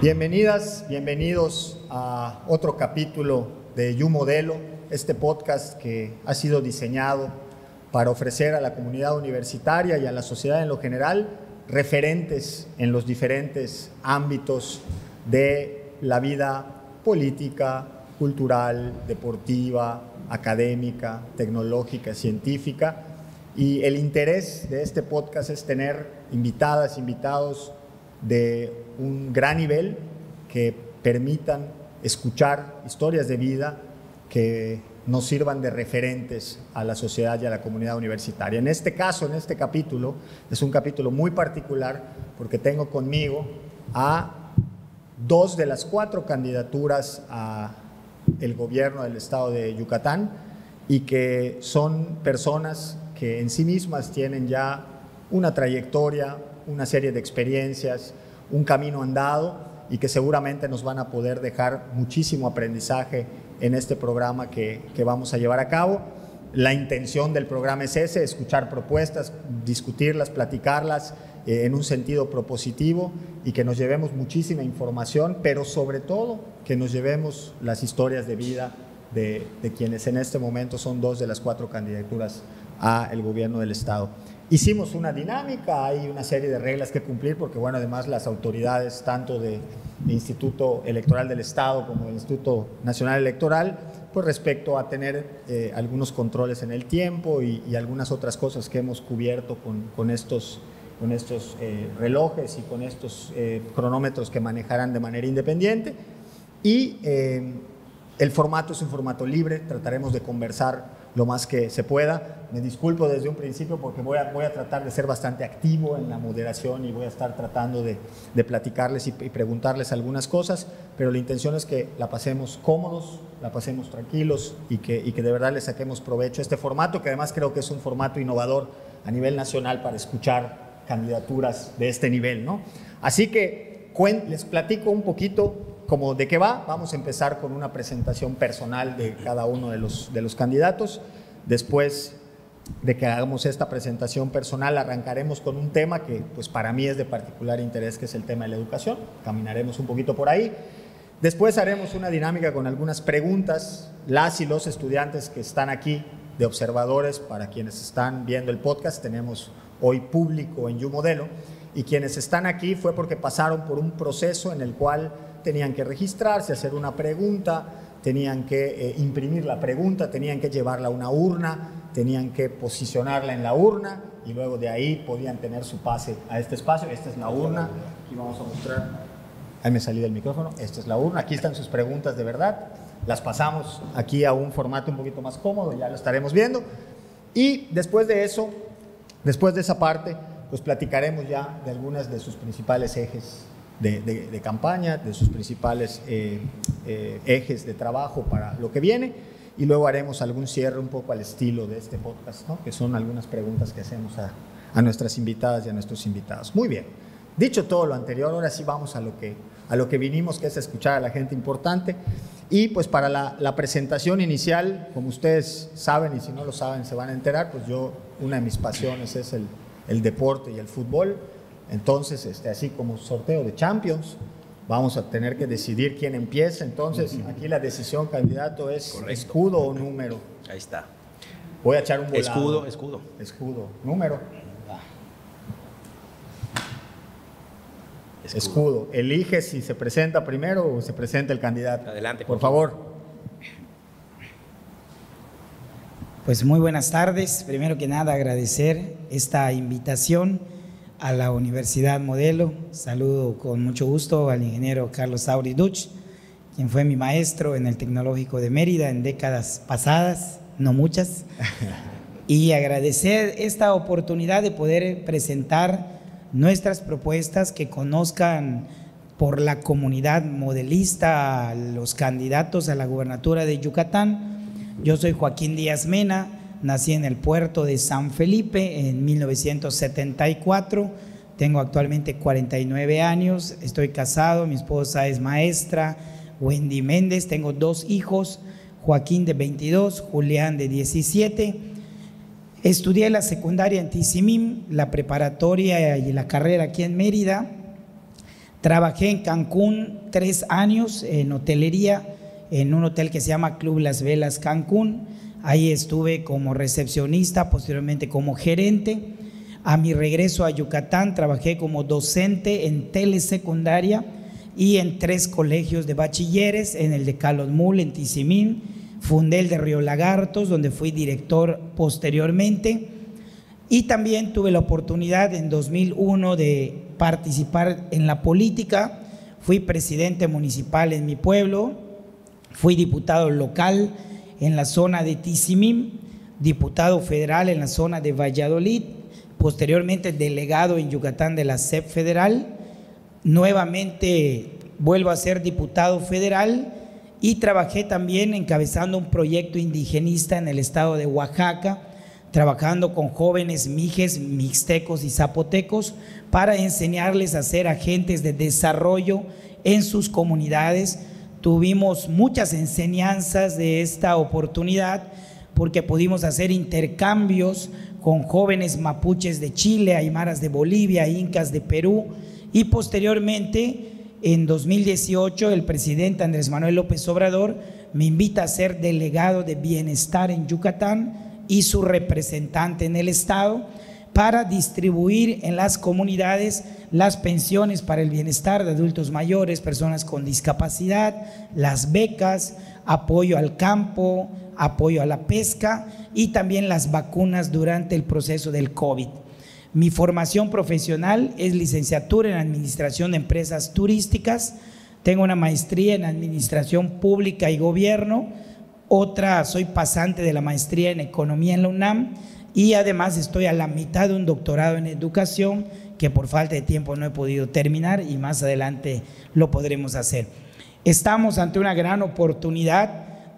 Bienvenidas, bienvenidos a otro capítulo de You Modelo, este podcast que ha sido diseñado para ofrecer a la comunidad universitaria y a la sociedad en lo general referentes en los diferentes ámbitos de la vida política, cultural, deportiva, académica, tecnológica, científica. Y el interés de este podcast es tener invitadas, invitados de un gran nivel que permitan escuchar historias de vida que nos sirvan de referentes a la sociedad y a la comunidad universitaria. En este caso, en este capítulo, es un capítulo muy particular porque tengo conmigo a dos de las 4 candidaturas a el gobierno del estado de Yucatán y que son personas que en sí mismas tienen ya una trayectoria, una serie de experiencias, un camino andado y que seguramente nos van a poder dejar muchísimo aprendizaje en este programa que vamos a llevar a cabo. La intención del programa es ese, escuchar propuestas, discutirlas, platicarlas en un sentido propositivo y que nos llevemos muchísima información, pero sobre todo que nos llevemos las historias de vida de quienes en este momento son 2 de las 4 candidaturas a el gobierno del estado. Hicimos una dinámica, hay una serie de reglas que cumplir porque, bueno, además las autoridades tanto del Instituto Electoral del Estado como del Instituto Nacional Electoral, pues respecto a tener algunos controles en el tiempo y algunas otras cosas que hemos cubierto con estos relojes y con estos cronómetros que manejarán de manera independiente. Y el formato es un formato libre, trataremos de conversar lo más que se pueda. Me disculpo desde un principio porque voy a tratar de ser bastante activo en la moderación y voy a estar tratando de platicarles y preguntarles algunas cosas, pero la intención es que la pasemos cómodos, la pasemos tranquilos y que de verdad le saquemos provecho a este formato, que además creo que es un formato innovador a nivel nacional para escuchar candidaturas de este nivel, ¿no? Así que les platico un poquito como de qué va. Vamos a empezar con una presentación personal de cada uno de los candidatos. Después de que hagamos esta presentación personal, arrancaremos con un tema que pues para mí es de particular interés, que es el tema de la educación. Caminaremos un poquito por ahí. Después haremos una dinámica con algunas preguntas. Las y los estudiantes que están aquí de observadores, para quienes están viendo el podcast, tenemos hoy público en You Modelo, y quienes están aquí fue porque pasaron por un proceso en el cual tenían que registrarse, hacer una pregunta, tenían que imprimir la pregunta, tenían que llevarla a una urna, tenían que posicionarla en la urna y luego de ahí podían tener su pase a este espacio. Esta es la urna, aquí vamos a mostrar, ahí me salí del micrófono, esta es la urna, aquí están sus preguntas de verdad, las pasamos aquí a un formato un poquito más cómodo, ya lo estaremos viendo, y después de eso, después de esa parte, pues platicaremos ya de algunas de sus principales ejes de campaña, de sus principales ejes de trabajo para lo que viene, y luego haremos algún cierre un poco al estilo de este podcast, ¿no? Que son algunas preguntas que hacemos a nuestras invitadas y a nuestros invitados. Muy bien, dicho todo lo anterior, ahora sí vamos a lo que vinimos, que es escuchar a la gente importante. Y pues para la presentación inicial, como ustedes saben y si no lo saben se van a enterar, pues una de mis pasiones es el deporte y el fútbol. Entonces, así como sorteo de Champions, vamos a tener que decidir quién empieza. Entonces, aquí la decisión, candidato, es correcto. Escudo o número. Ahí está. Voy a echar un volado. Escudo. Número. Escudo. Elige si se presenta primero o se presenta el candidato. Adelante, por favor. Pues muy buenas tardes. Primero que nada, agradecer esta invitación a la Universidad Modelo. Saludo con mucho gusto al ingeniero Carlos Sauri Duch, quien fue mi maestro en el Tecnológico de Mérida en décadas pasadas, no muchas, y agradecer esta oportunidad de poder presentar nuestras propuestas, que conozcan por la comunidad modelista a los candidatos a la gubernatura de Yucatán. Yo soy Joaquín Díaz Mena, nací en el puerto de San Felipe en 1974, tengo actualmente 49 años, estoy casado, mi esposa es maestra, Wendy Méndez, tengo 2 hijos, Joaquín de 22, Julián de 17. Estudié la secundaria en Tizimín, la preparatoria y la carrera aquí en Mérida. Trabajé en Cancún 3 años en hotelería, en un hotel que se llama Club Las Velas Cancún. Ahí estuve como recepcionista, posteriormente como gerente. A mi regreso a Yucatán trabajé como docente en telesecundaria y en 3 colegios de bachilleres, en el de Calotmul, en Tizimín. Fundé el de Río Lagartos, donde fui director posteriormente. Y también tuve la oportunidad en 2001 de participar en la política. Fui presidente municipal en mi pueblo, fui diputado local en la zona de Tizimín, diputado federal en la zona de Valladolid, posteriormente delegado en Yucatán de la SEP federal. Nuevamente vuelvo a ser diputado federal y trabajé también encabezando un proyecto indigenista en el estado de Oaxaca, trabajando con jóvenes mijes, mixtecos y zapotecos para enseñarles a ser agentes de desarrollo en sus comunidades. Tuvimos muchas enseñanzas de esta oportunidad porque pudimos hacer intercambios con jóvenes mapuches de Chile, aymaras de Bolivia, incas de Perú, y posteriormente en 2018 el presidente Andrés Manuel López Obrador me invita a ser delegado de bienestar en Yucatán y su representante en el estado para distribuir en las comunidades las pensiones para el bienestar de adultos mayores, personas con discapacidad, las becas, apoyo al campo, apoyo a la pesca y también las vacunas durante el proceso del COVID. Mi formación profesional es licenciatura en Administración de Empresas Turísticas, tengo una maestría en Administración Pública y Gobierno, soy pasante de la maestría en Economía en la UNAM y además estoy a la mitad de un doctorado en Educación que por falta de tiempo no he podido terminar y más adelante lo podremos hacer. Estamos ante una gran oportunidad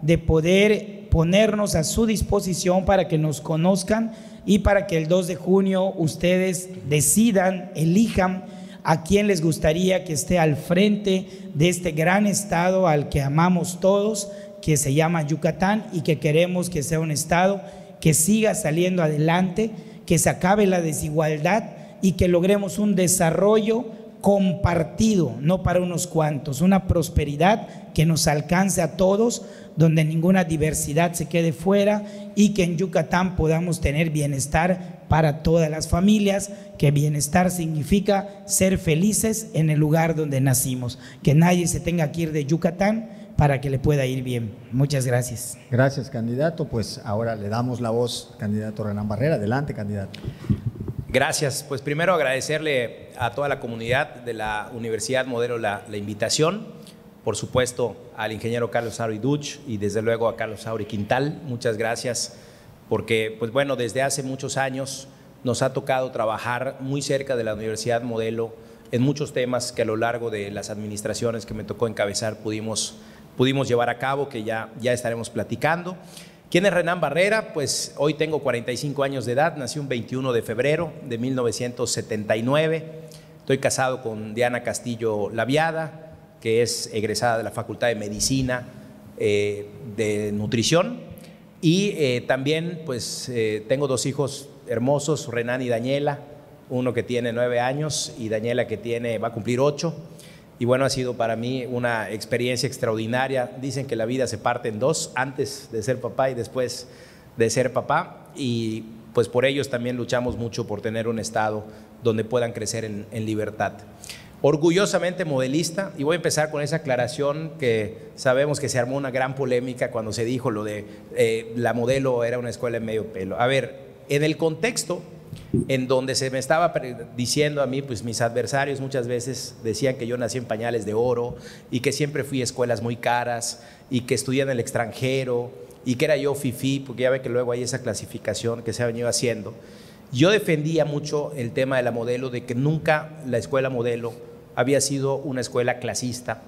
de poder ponernos a su disposición para que nos conozcan y para que el 2 de junio ustedes decidan, elijan a quién les gustaría que esté al frente de este gran estado al que amamos todos, que se llama Yucatán y que queremos que sea un estado que siga saliendo adelante, que se acabe la desigualdad y que logremos un desarrollo compartido, no para unos cuantos, una prosperidad que nos alcance a todos, donde ninguna diversidad se quede fuera y que en Yucatán podamos tener bienestar para todas las familias, que bienestar significa ser felices en el lugar donde nacimos, que nadie se tenga que ir de Yucatán para que le pueda ir bien. Muchas gracias. Gracias, candidato. Pues ahora le damos la voz, candidato Renán Barrera. Adelante, candidato. Gracias. Pues primero agradecerle a toda la comunidad de la Universidad Modelo la invitación, por supuesto al ingeniero Carlos Sauri Duch y desde luego a Carlos Sauri Quintal. Muchas gracias porque, pues bueno, desde hace muchos años nos ha tocado trabajar muy cerca de la Universidad Modelo en muchos temas que a lo largo de las administraciones que me tocó encabezar pudimos llevar a cabo, que ya estaremos platicando. ¿Quién es Renán Barrera? Pues hoy tengo 45 años de edad, nací un 21 de febrero de 1979, estoy casado con Diana Castillo Laviada, que es egresada de la Facultad de Medicina de Nutrición, y también pues tengo 2 hijos hermosos, Renán y Daniela, uno que tiene 9 años y Daniela que va a cumplir 8. Y bueno, ha sido para mí una experiencia extraordinaria. Dicen que la vida se parte en 2, antes de ser papá y después de ser papá. Y pues por ellos también luchamos mucho por tener un estado donde puedan crecer en libertad. Orgullosamente modelista, y voy a empezar con esa aclaración que sabemos que se armó una gran polémica cuando se dijo lo de la Modelo era una escuela en medio pelo. A ver, en el contexto en donde se me estaba diciendo a mí, pues mis adversarios muchas veces decían que yo nací en pañales de oro y que siempre fui a escuelas muy caras y que estudié en el extranjero y que era yo fifí, porque ya ve que luego hay esa clasificación que se ha venido haciendo. Yo defendía mucho el tema de la Modelo, de que nunca la escuela Modelo había sido una escuela clasista,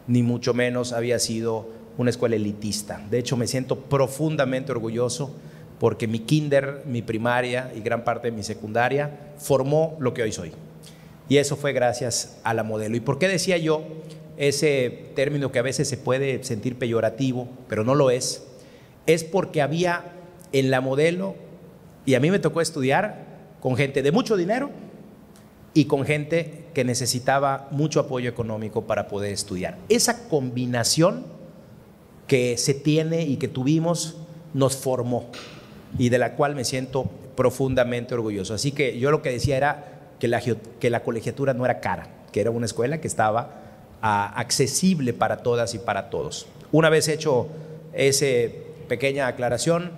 ni mucho menos había sido una escuela elitista. De hecho, me siento profundamente orgulloso porque mi kinder, mi primaria y gran parte de mi secundaria formó lo que hoy soy. Y eso fue gracias a la Modelo. ¿Y por qué decía yo ese término que a veces se puede sentir peyorativo, pero no lo es? Es porque había en la Modelo, y a mí me tocó estudiar con gente de mucho dinero y con gente que necesitaba mucho apoyo económico para poder estudiar. Esa combinación que se tiene y que tuvimos nos formó y de la cual me siento profundamente orgulloso. Así que yo lo que decía era que la colegiatura no era cara, que era una escuela que estaba accesible para todas y para todos. Una vez hecho esa pequeña aclaración,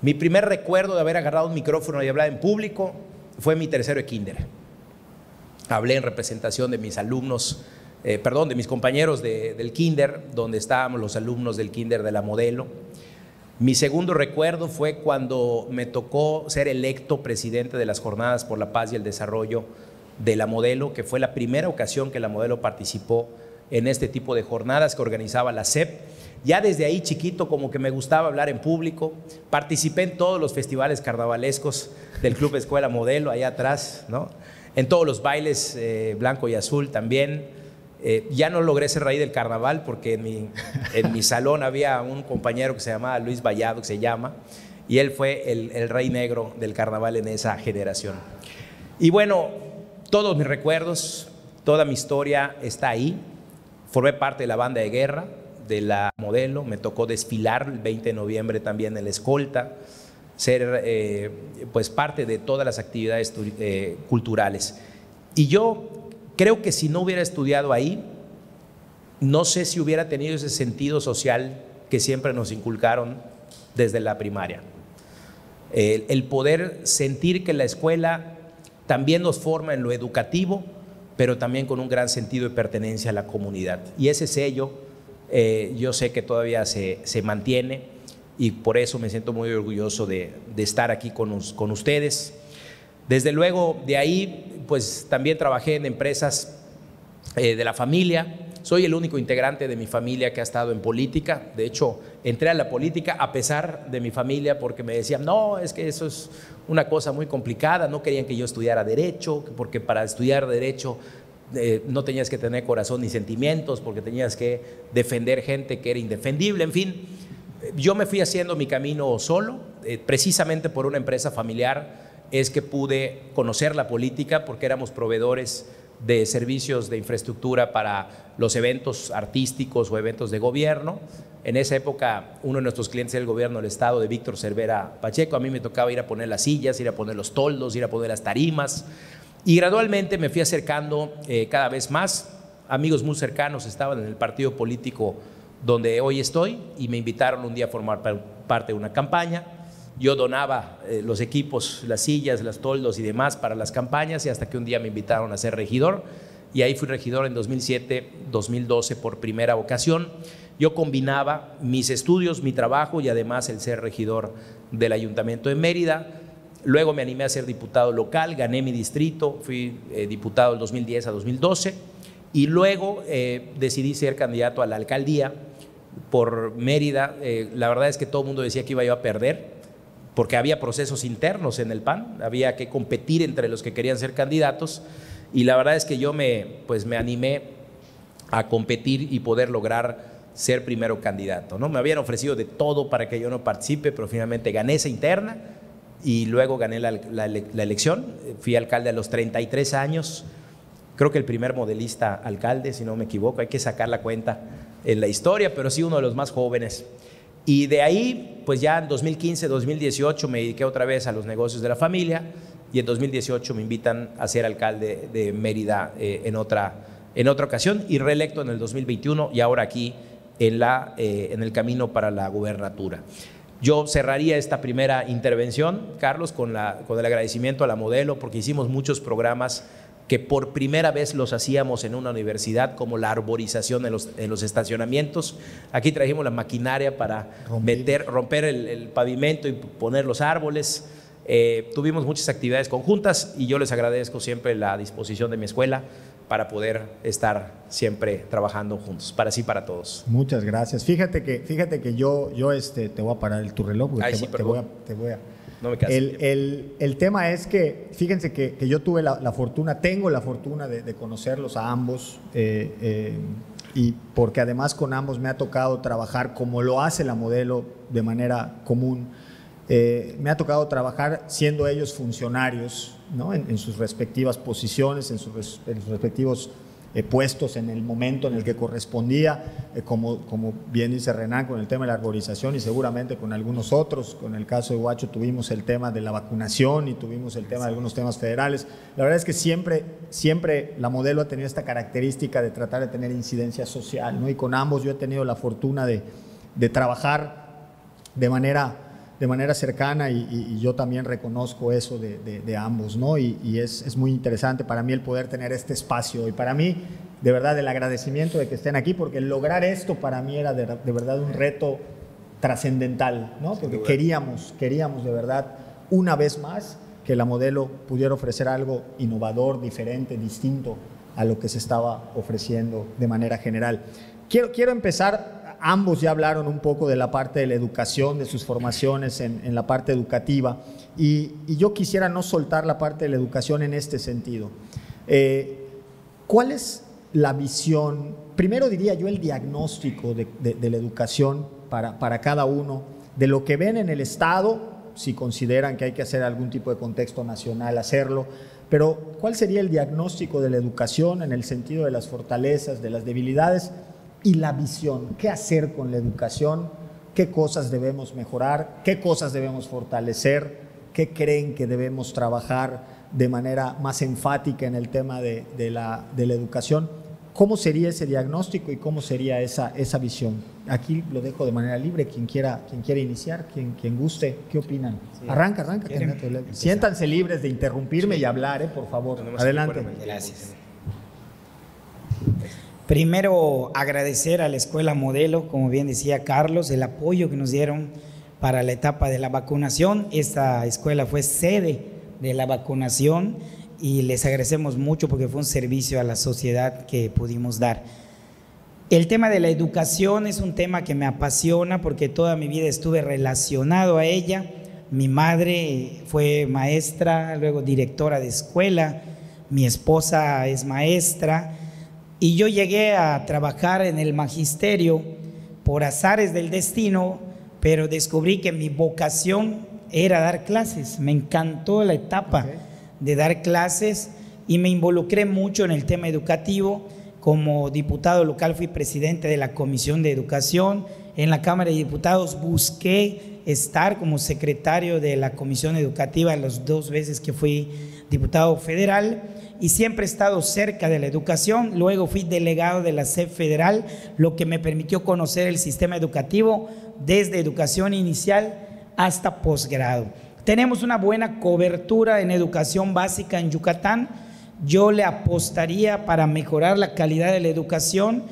mi primer recuerdo de haber agarrado un micrófono y hablar en público fue mi tercero de kinder. Hablé en representación de mis alumnos, de mis compañeros del kinder, donde estábamos los alumnos del kinder de la Modelo. Mi segundo recuerdo fue cuando me tocó ser electo presidente de las Jornadas por la Paz y el Desarrollo de la Modelo, que fue la primera ocasión que la Modelo participó en este tipo de jornadas que organizaba la SEP. Ya desde ahí chiquito como que me gustaba hablar en público, participé en todos los festivales carnavalescos del Club Escuela Modelo, allá atrás, ¿no? En todos los bailes blanco y azul también. Ya no logré ser rey del carnaval porque en mi salón había un compañero que se llamaba Luis Vallado, que se llama, y él fue el rey negro del carnaval en esa generación. Y bueno, todos mis recuerdos, toda mi historia está ahí. Formé parte de la banda de guerra de la Modelo, me tocó desfilar el 20 de noviembre también en la escolta, ser pues parte de todas las actividades culturales. Y yo creo que si no hubiera estudiado ahí, no sé si hubiera tenido ese sentido social que siempre nos inculcaron desde la primaria. El poder sentir que la escuela también nos forma en lo educativo, pero también con un gran sentido de pertenencia a la comunidad. Y ese sello yo sé que todavía se mantiene y por eso me siento muy orgulloso de estar aquí con ustedes. Desde luego, de ahí, pues también trabajé en empresas de la familia. Soy el único integrante de mi familia que ha estado en política. De hecho, entré a la política a pesar de mi familia porque me decían, no, es que eso es una cosa muy complicada. No querían que yo estudiara Derecho, porque para estudiar Derecho no tenías que tener corazón ni sentimientos, porque tenías que defender gente que era indefendible. En fin, yo me fui haciendo mi camino solo, precisamente por una empresa familiar. Es que pude conocer la política porque éramos proveedores de servicios de infraestructura para los eventos artísticos o eventos de gobierno. En esa época, uno de nuestros clientes era el gobierno del estado de Víctor Cervera Pacheco. A mí me tocaba ir a poner las sillas, ir a poner los toldos, ir a poner las tarimas. Y gradualmente me fui acercando cada vez más. Amigos muy cercanos estaban en el partido político donde hoy estoy y me invitaron un día a formar parte de una campaña. Yo donaba los equipos, las sillas, los toldos y demás para las campañas y hasta que un día me invitaron a ser regidor y ahí fui regidor en 2007, 2012 por primera ocasión. Yo combinaba mis estudios, mi trabajo y además el ser regidor del Ayuntamiento de Mérida. Luego me animé a ser diputado local, gané mi distrito, fui diputado del 2010 a 2012 y luego decidí ser candidato a la alcaldía por Mérida. La verdad es que todo el mundo decía que iba yo a perder, porque había procesos internos en el PAN, había que competir entre los que querían ser candidatos y la verdad es que yo me animé a competir y poder lograr ser primero candidato, ¿no? Me habían ofrecido de todo para que yo no participe, pero finalmente gané esa interna y luego gané la elección. Fui alcalde a los 33 años, creo que el primer modelista alcalde, si no me equivoco, hay que sacar la cuenta en la historia, pero sí uno de los más jóvenes. Y de ahí, pues ya en 2015, 2018 me dediqué otra vez a los negocios de la familia y en 2018 me invitan a ser alcalde de Mérida en otra ocasión y reelecto en el 2021 y ahora aquí en el camino para la gubernatura. Yo cerraría esta primera intervención, Carlos, con el agradecimiento a la Modelo porque hicimos muchos programas que por primera vez los hacíamos en una universidad, como la arborización en los estacionamientos. Aquí trajimos la maquinaria para romper el pavimento y poner los árboles. Tuvimos muchas actividades conjuntas y yo les agradezco siempre la disposición de mi escuela para poder estar siempre trabajando juntos, para sí, para todos. Muchas gracias. Fíjate que yo te voy a parar tu reloj porque te voy a No me cases. El tema es que, fíjense que yo tuve tengo la fortuna de conocerlos a ambos y porque además con ambos me ha tocado trabajar como lo hace la Modelo de manera común. Me ha tocado trabajar siendo ellos funcionarios, ¿no? en sus respectivas posiciones, en sus respectivos puestos en el momento en el que correspondía, como bien dice Renan, con el tema de la arborización y seguramente con algunos otros. Con el caso de Huacho tuvimos el tema de la vacunación y tuvimos el tema de algunos temas federales. La verdad es que siempre la Modelo ha tenido esta característica de tratar de tener incidencia social, ¿no? Y con ambos yo he tenido la fortuna de trabajar de manera cercana y yo también reconozco eso de ambos, ¿no? Y es muy interesante para mí el poder tener este espacio y para mí, de verdad, el agradecimiento de que estén aquí, porque lograr esto para mí era de verdad un reto trascendental, ¿no? Porque queríamos de verdad, una vez más, que la Modelo pudiera ofrecer algo innovador, diferente, distinto a lo que se estaba ofreciendo de manera general. Quiero empezar. Ambos ya hablaron un poco de la parte de la educación, de sus formaciones en la parte educativa, y yo quisiera no soltar la parte de la educación en este sentido. ¿Cuál es la visión? Primero diría yo el diagnóstico de la educación para cada uno, de lo que ven en el Estado, si consideran que hay que hacer algún tipo de contexto nacional, hacerlo, pero ¿cuál sería el diagnóstico de la educación en el sentido de las fortalezas, de las debilidades? Y la visión, ¿qué hacer con la educación? ¿Qué cosas debemos mejorar? ¿Qué cosas debemos fortalecer? ¿Qué creen que debemos trabajar de manera más enfática en el tema de la educación? ¿Cómo sería ese diagnóstico y cómo sería esa visión? Aquí lo dejo de manera libre, quien quiera iniciar, quien guste. ¿Qué opinan? Sí. Arranca. Siéntanse libres de interrumpirme y hablar, por favor. Adelante. Gracias. Primero, agradecer a la Escuela Modelo, como bien decía Carlos, el apoyo que nos dieron para la etapa de la vacunación. Esta escuela fue sede de la vacunación y les agradecemos mucho porque fue un servicio a la sociedad que pudimos dar. El tema de la educación es un tema que me apasiona porque toda mi vida estuve relacionado a ella. Mi madre fue maestra, luego directora de escuela, mi esposa es maestra. Y yo llegué a trabajar en el magisterio por azares del destino, pero descubrí que mi vocación era dar clases. Me encantó la etapa de dar clases y me involucré mucho en el tema educativo. Como diputado local fui presidente de la Comisión de Educación. En la Cámara de Diputados busqué estar como secretario de la Comisión Educativa las 2 veces que fui diputado federal. Y siempre he estado cerca de la educación. Luego fui delegado de la SEP federal, lo que me permitió conocer el sistema educativo desde educación inicial hasta posgrado. Tenemos una buena cobertura en educación básica en Yucatán. Yo le apostaría para mejorar la calidad de la educación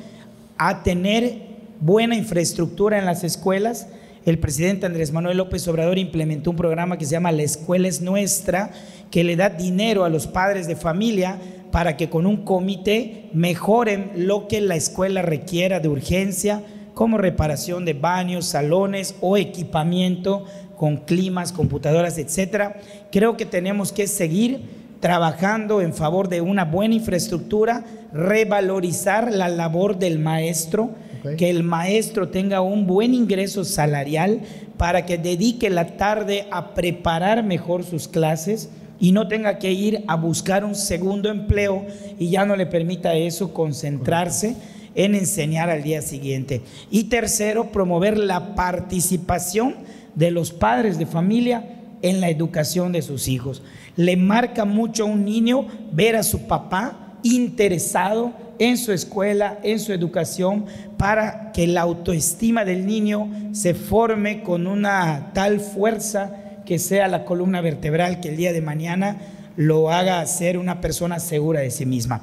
a tener buena infraestructura en las escuelas. El presidente Andrés Manuel López Obrador implementó un programa que se llama La Escuela es Nuestra, que le da dinero a los padres de familia para que con un comité mejoren lo que la escuela requiera de urgencia, como reparación de baños, salones o equipamiento con climas, computadoras, etcétera. Creo que tenemos que seguir trabajando en favor de una buena infraestructura, revalorizar la labor del maestro, que el maestro tenga un buen ingreso salarial para que dedique la tarde a preparar mejor sus clases y no tenga que ir a buscar un segundo empleo y ya no le permita eso concentrarse en enseñar al día siguiente. Y tercero, promover la participación de los padres de familia en la educación de sus hijos. Le marca mucho a un niño ver a su papá interesado en su escuela, en su educación, para que la autoestima del niño se forme con una tal fuerza que sea la columna vertebral que el día de mañana lo haga ser una persona segura de sí misma.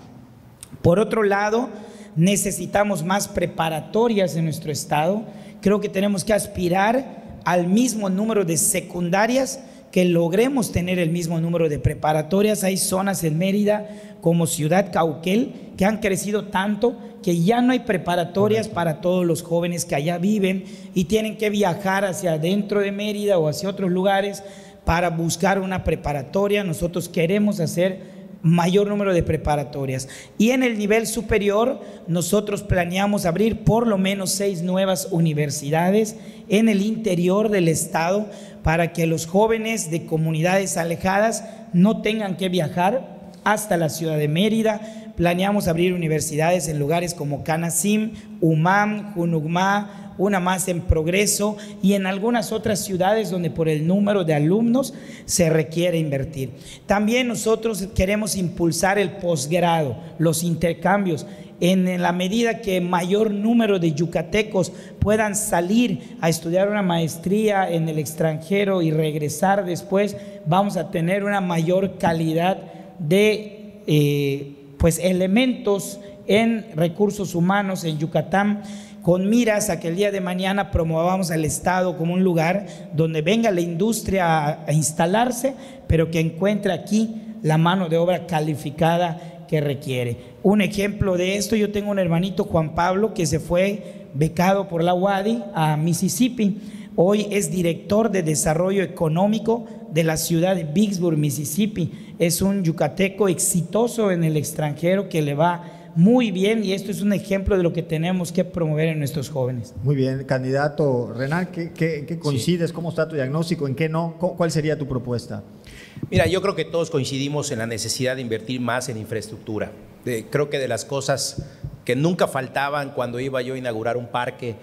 Por otro lado, necesitamos más preparatorias en nuestro estado. Creo que tenemos que aspirar al mismo número de secundarias, que logremos tener el mismo número de preparatorias. Hay zonas en Mérida como Ciudad Cauquel que han crecido tanto que ya no hay preparatorias para todos los jóvenes que allá viven y tienen que viajar hacia adentro de Mérida o hacia otros lugares para buscar una preparatoria. Nosotros queremos hacer mayor número de preparatorias. Y en el nivel superior nosotros planeamos abrir por lo menos 6 nuevas universidades en el interior del estado, para que los jóvenes de comunidades alejadas no tengan que viajar hasta la ciudad de Mérida. Planeamos abrir universidades en lugares como Canacim, Umam, Junucmá, una más en Progreso y en algunas otras ciudades donde por el número de alumnos se requiere invertir. También nosotros queremos impulsar el posgrado, los intercambios. En la medida que mayor número de yucatecos puedan salir a estudiar una maestría en el extranjero y regresar después, vamos a tener una mayor calidad de elementos en recursos humanos en Yucatán, con miras a que el día de mañana promovamos al Estado como un lugar donde venga la industria a instalarse, pero que encuentre aquí la mano de obra calificada que requiere. Un ejemplo de esto, yo tengo un hermanito, Juan Pablo, que se fue becado por la UADY a Mississippi. Hoy es director de desarrollo económico de la ciudad de Vicksburg, Mississippi. Es un yucateco exitoso en el extranjero que le va muy bien, y esto es un ejemplo de lo que tenemos que promover en nuestros jóvenes. Muy bien, candidato Renan, ¿qué coincides? Sí. ¿Cómo está tu diagnóstico? ¿En qué no? ¿Cuál sería tu propuesta? Mira, yo creo que todos coincidimos en la necesidad de invertir más en infraestructura. Creo que de las cosas que nunca faltaban cuando iba yo a inaugurar un parque,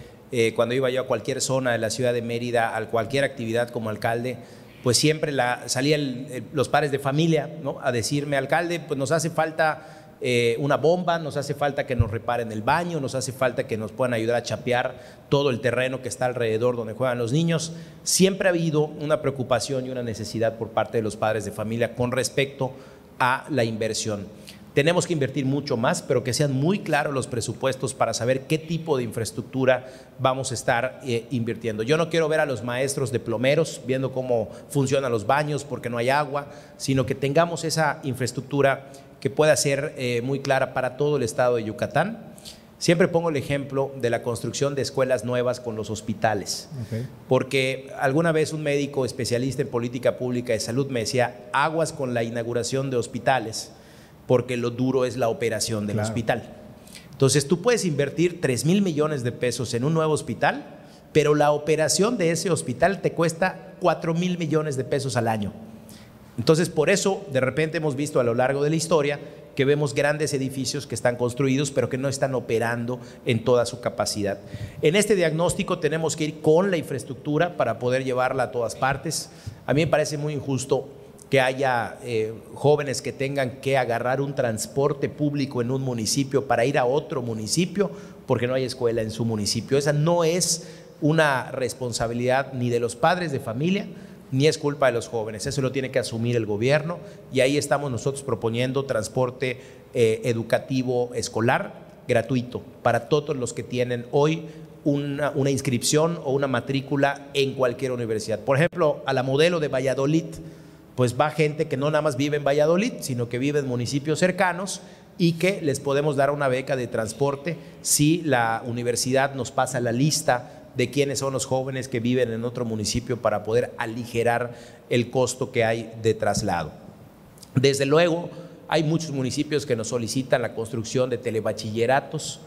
cuando iba yo a cualquier zona de la ciudad de Mérida, a cualquier actividad como alcalde, pues siempre salían los padres de familia, ¿no?, a decirme: alcalde, pues nos hace falta una bomba, nos hace falta que nos reparen el baño, nos hace falta que nos puedan ayudar a chapear todo el terreno que está alrededor donde juegan los niños. Siempre ha habido una preocupación y una necesidad por parte de los padres de familia con respecto a la inversión. Tenemos que invertir mucho más, pero que sean muy claros los presupuestos para saber qué tipo de infraestructura vamos a estar invirtiendo. Yo no quiero ver a los maestros de plomeros viendo cómo funcionan los baños porque no hay agua, sino que tengamos esa infraestructura que pueda ser muy clara para todo el estado de Yucatán. Siempre pongo el ejemplo de la construcción de escuelas nuevas con los hospitales, porque alguna vez un médico especialista en política pública de salud me decía: aguas con la inauguración de hospitales, porque lo duro es la operación del hospital. Entonces tú puedes invertir 3,000 millones de pesos en un nuevo hospital, pero la operación de ese hospital te cuesta 4,000 millones de pesos al año. Entonces, por eso de repente hemos visto a lo largo de la historia que vemos grandes edificios que están construidos pero que no están operando en toda su capacidad. En este diagnóstico tenemos que ir con la infraestructura para poder llevarla a todas partes. A mí me parece muy injusto que haya jóvenes que tengan que agarrar un transporte público en un municipio para ir a otro municipio porque no hay escuela en su municipio. Esa no es una responsabilidad ni de los padres de familia, ni es culpa de los jóvenes. Eso lo tiene que asumir el gobierno, y ahí estamos nosotros proponiendo transporte educativo escolar gratuito para todos los que tienen hoy una inscripción o una matrícula en cualquier universidad. Por ejemplo, a la modelo de Valladolid, pues va gente que no nada más vive en Valladolid, sino que vive en municipios cercanos, y que les podemos dar una beca de transporte si la universidad nos pasa la lista de quiénes son los jóvenes que viven en otro municipio para poder aligerar el costo que hay de traslado. Desde luego, hay muchos municipios que nos solicitan la construcción de telebachilleratos,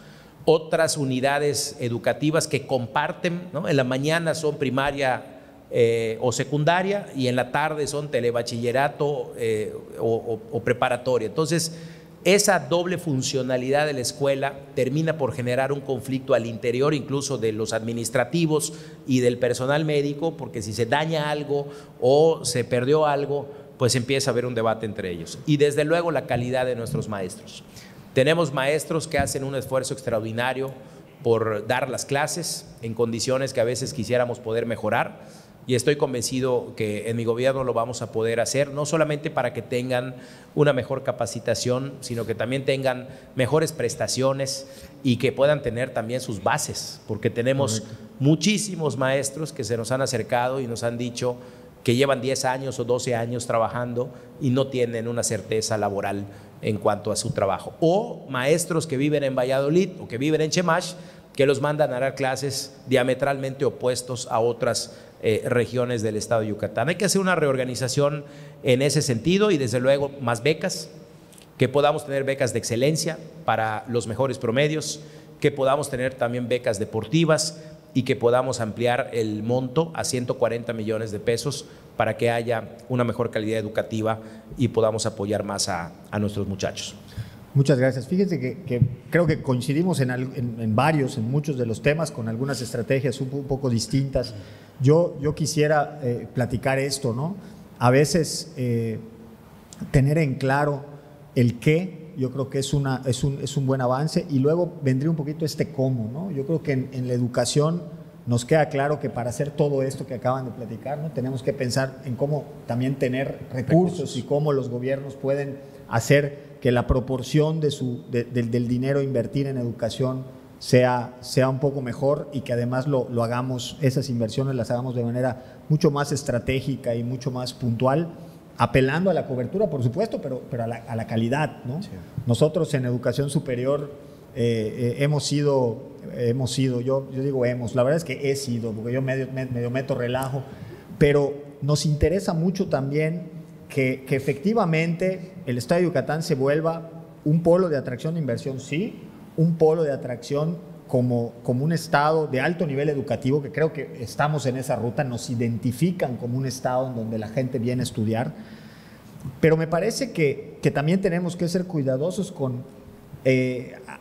otras unidades educativas que comparten, ¿no? En la mañana son primaria o secundaria, y en la tarde son telebachillerato o preparatoria. Entonces, esa doble funcionalidad de la escuela termina por generar un conflicto al interior incluso de los administrativos y del personal médico, porque si se daña algo o se perdió algo, pues empieza a haber un debate entre ellos. Y desde luego la calidad de nuestros maestros. Tenemos maestros que hacen un esfuerzo extraordinario por dar las clases en condiciones que a veces quisiéramos poder mejorar, y estoy convencido que en mi gobierno lo vamos a poder hacer, no solamente para que tengan una mejor capacitación, sino que también tengan mejores prestaciones y que puedan tener también sus bases, porque tenemos muchísimos maestros que se nos han acercado y nos han dicho que llevan 10 años o 12 años trabajando y no tienen una certeza laboral en cuanto a su trabajo. O maestros que viven en Valladolid o que viven en Chemash, que los mandan a dar clases diametralmente opuestos a otras regiones del estado de Yucatán. Hay que hacer una reorganización en ese sentido, y desde luego más becas, que podamos tener becas de excelencia para los mejores promedios, que podamos tener también becas deportivas y que podamos ampliar el monto a 140 millones de pesos para que haya una mejor calidad educativa y podamos apoyar más a nuestros muchachos. Muchas gracias. Fíjense que creo que coincidimos en muchos de los temas, con algunas estrategias un poco distintas. Yo quisiera platicar esto, ¿no? A veces tener en claro el qué, yo creo que es un buen avance, y luego vendría un poquito este cómo, ¿no? Yo creo que en la educación nos queda claro que para hacer todo esto que acaban de platicar, ¿no? Tenemos que pensar en cómo también tener recursos y cómo los gobiernos pueden hacer que la proporción del dinero a invertir en educación sea un poco mejor, y que además lo hagamos, esas inversiones las hagamos de manera mucho más estratégica y mucho más puntual, apelando a la cobertura, por supuesto, pero a la calidad, ¿no? Sí. Nosotros en educación superior hemos sido, yo digo la verdad es que he sido, porque yo medio meto relajo, pero nos interesa mucho también que efectivamente el Estado de Yucatán se vuelva un polo de atracción de inversión, sí, un polo de atracción como un estado de alto nivel educativo, que creo que estamos en esa ruta, nos identifican como un estado en donde la gente viene a estudiar, pero me parece que también tenemos que ser cuidadosos con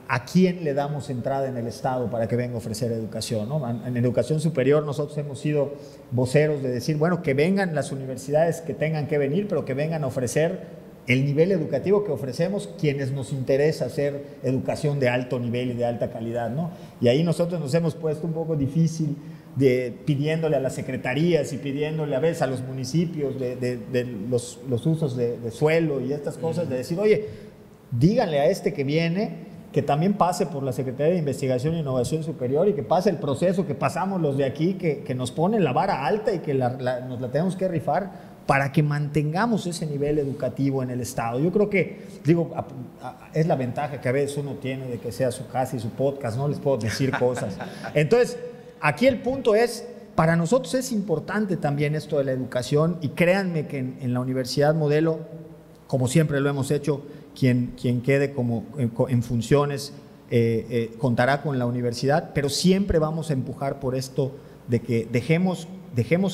a quién le damos entrada en el estado para que venga a ofrecer educación, ¿no? En educación superior nosotros hemos sido voceros de decir, bueno, que vengan las universidades que tengan que venir, pero que vengan a ofrecer el nivel educativo que ofrecemos quienes nos interesa hacer educación de alto nivel y de alta calidad, ¿no? Y ahí nosotros nos hemos puesto un poco difícil pidiéndole a las secretarías y pidiéndole a veces a los municipios de los usos de suelo y estas cosas, de decir, oye, díganle a este que viene que también pase por la Secretaría de Investigación e Innovación Superior y que pase el proceso que pasamos los de aquí, que nos ponen la vara alta y que nos la tenemos que rifar para que mantengamos ese nivel educativo en el Estado. Yo creo que, es la ventaja que a veces uno tiene de que sea su casa y su podcast, no les puedo decir cosas. Entonces, aquí el punto es, para nosotros es importante también esto de la educación, y créanme que en la Universidad Modelo, como siempre lo hemos hecho, quien quede en funciones contará con la universidad, pero siempre vamos a empujar por esto de que dejemos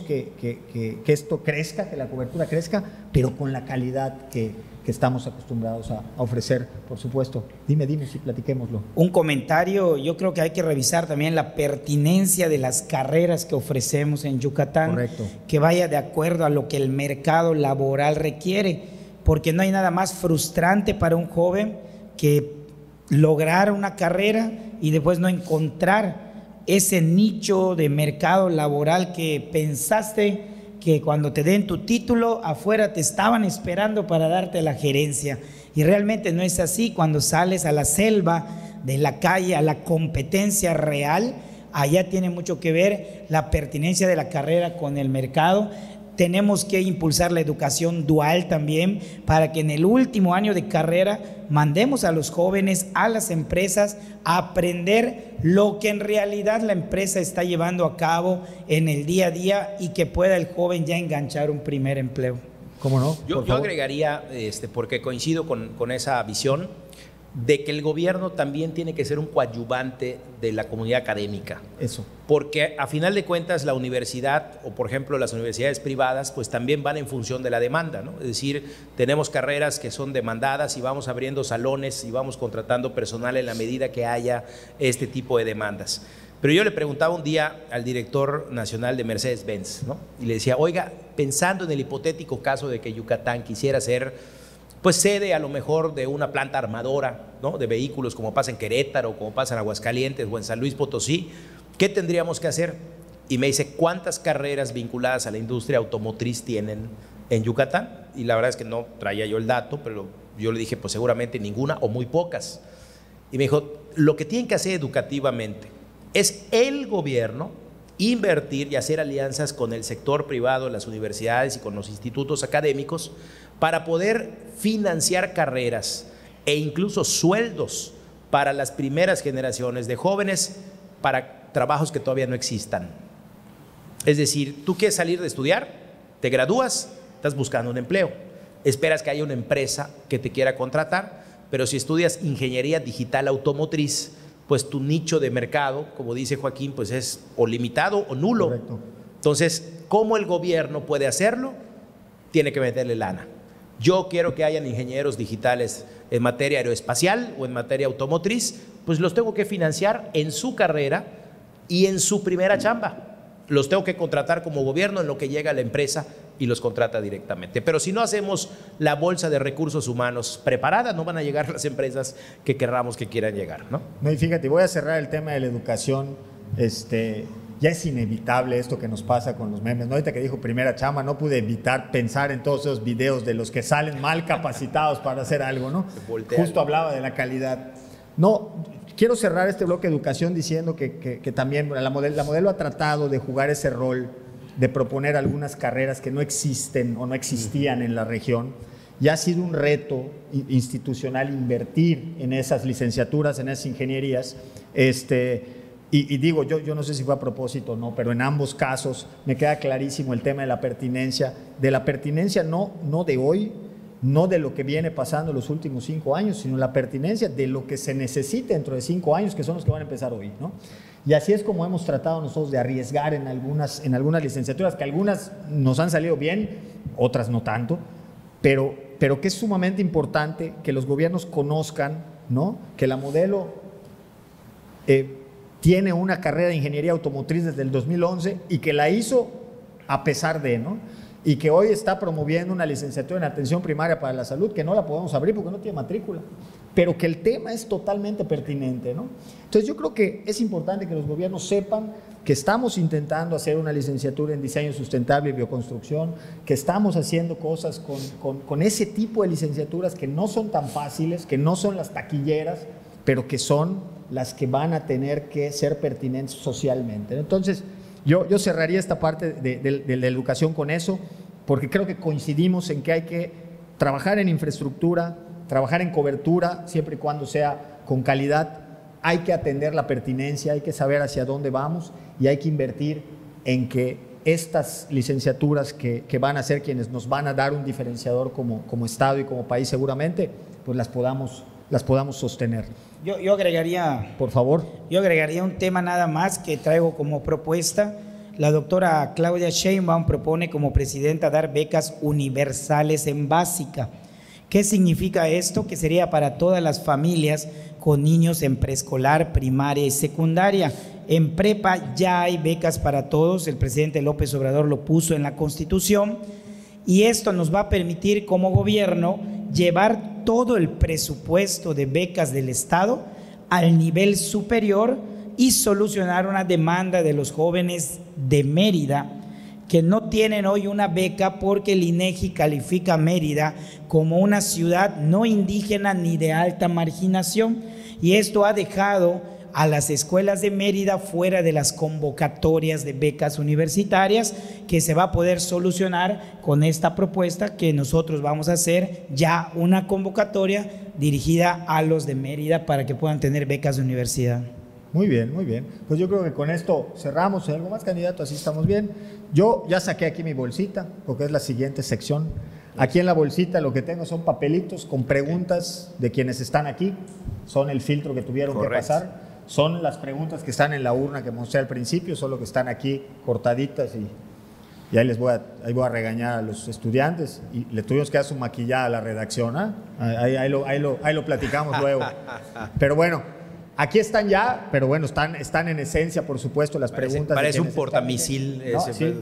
que esto crezca, que la cobertura crezca, pero con la calidad que estamos acostumbrados a ofrecer, por supuesto. Dime, sí, platiquémoslo. Un comentario, yo creo que hay que revisar también la pertinencia de las carreras que ofrecemos en Yucatán. Correcto. Que vaya de acuerdo a lo que el mercado laboral requiere, porque no hay nada más frustrante para un joven que lograr una carrera y después no encontrar ese nicho de mercado laboral que pensaste que cuando te den tu título afuera te estaban esperando para darte la gerencia, y realmente no es así. Cuando sales a la selva de la calle, a la competencia real, allá tiene mucho que ver la pertinencia de la carrera con el mercado. Tenemos que impulsar la educación dual también, para que en el último año de carrera mandemos a los jóvenes a las empresas a aprender lo que en realidad la empresa está llevando a cabo en el día a día, y que pueda el joven ya enganchar un primer empleo. ¿Cómo no? Yo agregaría, porque coincido con esa visión, de que el gobierno también tiene que ser un coadyuvante de la comunidad académica. Eso. Porque a final de cuentas la universidad, o por ejemplo las universidades privadas, pues también van en función de la demanda, ¿no? Es decir, tenemos carreras que son demandadas y vamos abriendo salones y vamos contratando personal en la medida que haya este tipo de demandas. Pero yo le preguntaba un día al director nacional de Mercedes-Benz, ¿no? Y le decía, oiga, pensando en el hipotético caso de que Yucatán quisiera ser pues sede a lo mejor de una planta armadora, ¿no? De vehículos, como pasa en Querétaro, como pasa en Aguascalientes o en San Luis Potosí, ¿qué tendríamos que hacer? Y me dice, ¿cuántas carreras vinculadas a la industria automotriz tienen en Yucatán? Y la verdad es que no traía yo el dato, pero yo le dije, pues seguramente ninguna o muy pocas. Y me dijo, lo que tienen que hacer educativamente es el gobierno invertir y hacer alianzas con el sector privado, las universidades y con los institutos académicos, para poder financiar carreras e incluso sueldos para las primeras generaciones de jóvenes para trabajos que todavía no existan. Es decir, tú quieres salir de estudiar, te gradúas, estás buscando un empleo, esperas que haya una empresa que te quiera contratar, pero si estudias ingeniería digital automotriz, pues tu nicho de mercado, como dice Joaquín, pues es o limitado o nulo. Correcto. Entonces, ¿cómo el gobierno puede hacerlo? Tiene que meterle lana. Yo quiero que hayan ingenieros digitales en materia aeroespacial o en materia automotriz, pues los tengo que financiar en su carrera y en su primera chamba. Los tengo que contratar como gobierno en lo que llega a la empresa y los contrata directamente. Pero si no hacemos la bolsa de recursos humanos preparada, no van a llegar las empresas que querramos que quieran llegar, ¿no? No, y fíjate, voy a cerrar el tema de la educación. Ya es inevitable esto que nos pasa con los memes, ¿no? Ahorita que dijo primera chamba, no pude evitar pensar en todos esos videos de los que salen mal capacitados para hacer algo, ¿no? Justo hablaba de la calidad. No, quiero cerrar este bloque de educación diciendo que también la modelo ha tratado de jugar ese rol, de proponer algunas carreras que no existen o no existían en la región. Y ha sido un reto institucional invertir en esas licenciaturas, en esas ingenierías. Y digo, yo no sé si fue a propósito o no, pero en ambos casos me queda clarísimo el tema de la pertinencia no de hoy, no de lo que viene pasando en los últimos 5 años, sino la pertinencia de lo que se necesite dentro de 5 años, que son los que van a empezar hoy, ¿no? Y así es como hemos tratado nosotros de arriesgar en algunas licenciaturas, que algunas nos han salido bien, otras no tanto, pero que es sumamente importante que los gobiernos conozcan, ¿no?, que la modelo tiene una carrera de ingeniería automotriz desde el 2011 y que la hizo a pesar de, ¿no? Y que hoy está promoviendo una licenciatura en atención primaria para la salud, que no la podemos abrir porque no tiene matrícula, pero que el tema es totalmente pertinente, ¿no? Entonces yo creo que es importante que los gobiernos sepan que estamos intentando hacer una licenciatura en diseño sustentable y bioconstrucción, que estamos haciendo cosas con ese tipo de licenciaturas que no son tan fáciles, que no son las taquilleras, pero que son las que van a tener que ser pertinentes socialmente. Entonces, yo cerraría esta parte de la educación con eso, porque creo que coincidimos en que hay que trabajar en infraestructura, trabajar en cobertura, siempre y cuando sea con calidad. Hay que atender la pertinencia, hay que saber hacia dónde vamos y hay que invertir en que estas licenciaturas que van a ser quienes nos van a dar un diferenciador como Estado y como país seguramente, pues las podamos sostener. Yo agregaría, por favor. Yo agregaría un tema nada más que traigo como propuesta. La doctora Claudia Sheinbaum propone como presidenta dar becas universales en básica. ¿Qué significa esto? Que sería para todas las familias con niños en preescolar, primaria y secundaria. En prepa ya hay becas para todos, el presidente López Obrador lo puso en la Constitución y esto nos va a permitir como gobierno llevar todo el presupuesto de becas del Estado al nivel superior y solucionar una demanda de los jóvenes de Mérida que no tienen hoy una beca porque el INEGI califica a Mérida como una ciudad no indígena ni de alta marginación y esto ha dejado a las escuelas de Mérida fuera de las convocatorias de becas universitarias que se va a poder solucionar con esta propuesta que nosotros vamos a hacer ya una convocatoria dirigida a los de Mérida para que puedan tener becas de universidad. Muy bien, muy bien. Pues yo creo que con esto cerramos. ¿Algo más, candidato? Así estamos bien. Yo ya saqué aquí mi bolsita porque es la siguiente sección. Aquí en la bolsita lo que tengo son papelitos con preguntas de quienes están aquí. Son el filtro que tuvieron que pasar. Son las preguntas que están en la urna que mostré al principio, solo que están aquí cortaditas y ahí voy a regañar a los estudiantes y le tuvimos que dar su maquillada a la redacción, ¿eh? Ahí lo platicamos luego. Pero bueno, aquí están ya, pero bueno, están en esencia, por supuesto, las preguntas. Parece un portamisil.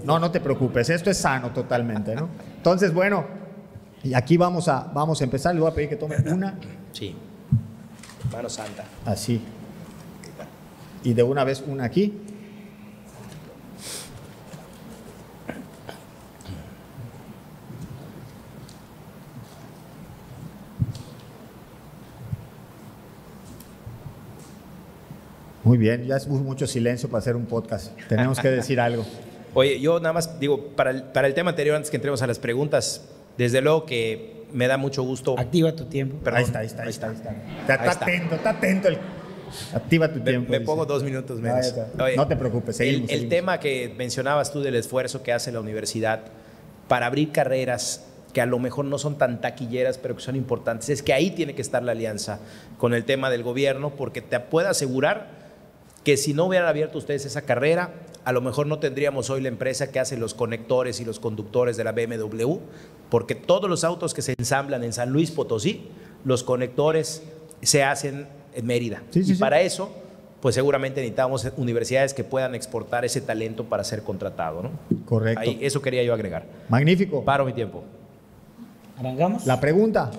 No te preocupes, esto es sano totalmente, ¿no? Entonces, bueno, y aquí vamos a empezar, le voy a pedir que tome una. Sí, mano santa. Así. Y de una vez una aquí. Muy bien, ya es mucho silencio para hacer un podcast. Tenemos que decir algo. Oye, yo nada más digo, para el tema anterior, antes que entremos a las preguntas, desde luego que me da mucho gusto. Activa tu tiempo. Perdón, ahí está. Está atento. Activa tu tiempo. Me pongo 2 minutos menos. Oye, no te preocupes, seguimos. El tema que mencionabas tú del esfuerzo que hace la universidad para abrir carreras que a lo mejor no son tan taquilleras, pero que son importantes. Es que ahí tiene que estar la alianza con el tema del gobierno, porque te puedo asegurar que si no hubieran abierto ustedes esa carrera, a lo mejor no tendríamos hoy la empresa que hace los conectores y los conductores de la BMW, porque todos los autos que se ensamblan en San Luis Potosí, los conectores se hacen en Mérida. Y para eso, pues seguramente necesitamos universidades que puedan exportar ese talento para ser contratado, ¿no? Correcto. Ahí, eso quería yo agregar. Magnífico. Paro mi tiempo. ¿Arrancamos? La pregunta.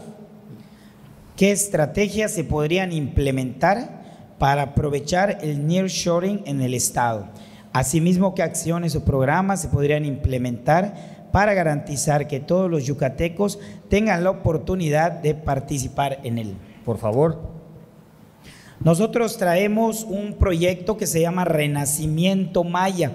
¿Qué estrategias se podrían implementar para aprovechar el nearshoring en el Estado? Asimismo, ¿qué acciones o programas se podrían implementar para garantizar que todos los yucatecos tengan la oportunidad de participar en él? Por favor. Nosotros traemos un proyecto que se llama Renacimiento Maya,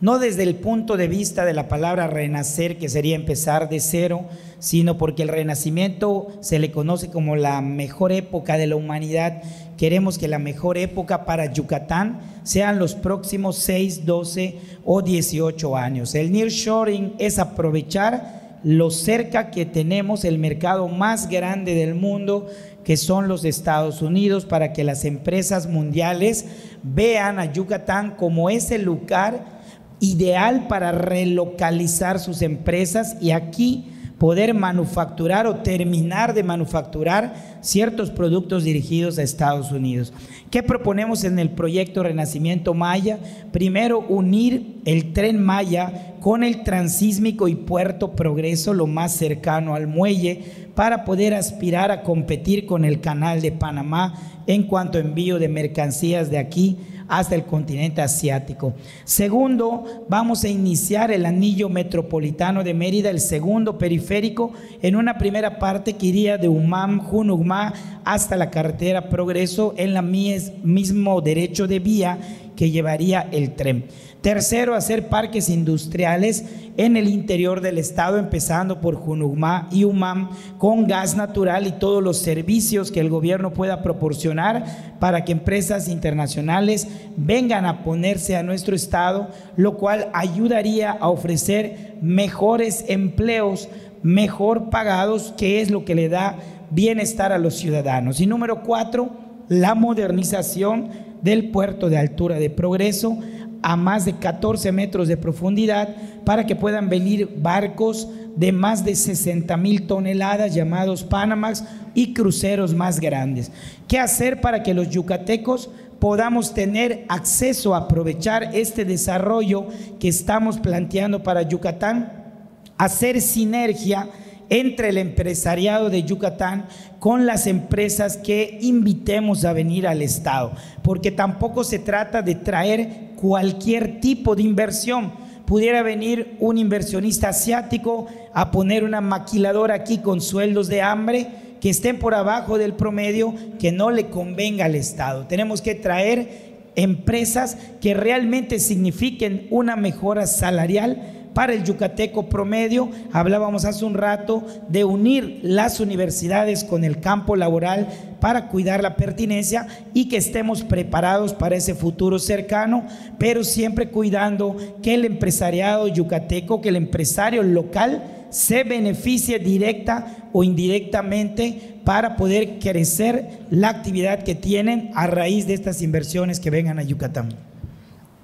no desde el punto de vista de la palabra renacer, que sería empezar de cero, sino porque el Renacimiento se le conoce como la mejor época de la humanidad. Queremos que la mejor época para Yucatán sean los próximos 6, 12 o 18 años. El nearshoring es aprovechar lo cerca que tenemos el mercado más grande del mundo, que son los Estados Unidos, para que las empresas mundiales vean a Yucatán como ese lugar ideal para relocalizar sus empresas y aquí poder manufacturar o terminar de manufacturar ciertos productos dirigidos a Estados Unidos. ¿Qué proponemos en el proyecto Renacimiento Maya? Primero, unir el Tren Maya con el Transísmico y Puerto Progreso, lo más cercano al muelle, para poder aspirar a competir con el Canal de Panamá en cuanto a envío de mercancías de aquí hasta el continente asiático. Segundo, vamos a iniciar el anillo metropolitano de Mérida, el segundo periférico, en una primera parte que iría de Umam, Junucmá, hasta la carretera Progreso, en la mismo derecho de vía que llevaría el tren. Tercero, hacer parques industriales en el interior del estado, empezando por Junucmá y Umam, con gas natural y todos los servicios que el gobierno pueda proporcionar para que empresas internacionales vengan a ponerse a nuestro estado, lo cual ayudaría a ofrecer mejores empleos, mejor pagados, que es lo que le da bienestar a los ciudadanos. Y número 4, la modernización del puerto de altura de Progreso a más de 14 metros de profundidad para que puedan venir barcos de más de 60,000 toneladas llamados Panamax y cruceros más grandes. ¿Qué hacer para que los yucatecos podamos tener acceso a aprovechar este desarrollo que estamos planteando para Yucatán? Hacer sinergia entre el empresariado de Yucatán con las empresas que invitemos a venir al estado, porque tampoco se trata de traer cualquier tipo de inversión. Pudiera venir un inversionista asiático a poner una maquiladora aquí con sueldos de hambre que estén por abajo del promedio, que no le convenga al estado. Tenemos que traer empresas que realmente signifiquen una mejora salarial para el yucateco promedio. Hablábamos hace un rato de unir las universidades con el campo laboral para cuidar la pertinencia y que estemos preparados para ese futuro cercano, pero siempre cuidando que el empresariado yucateco, que el empresario local se beneficie directa o indirectamente para poder crecer la actividad que tienen a raíz de estas inversiones que vengan a Yucatán.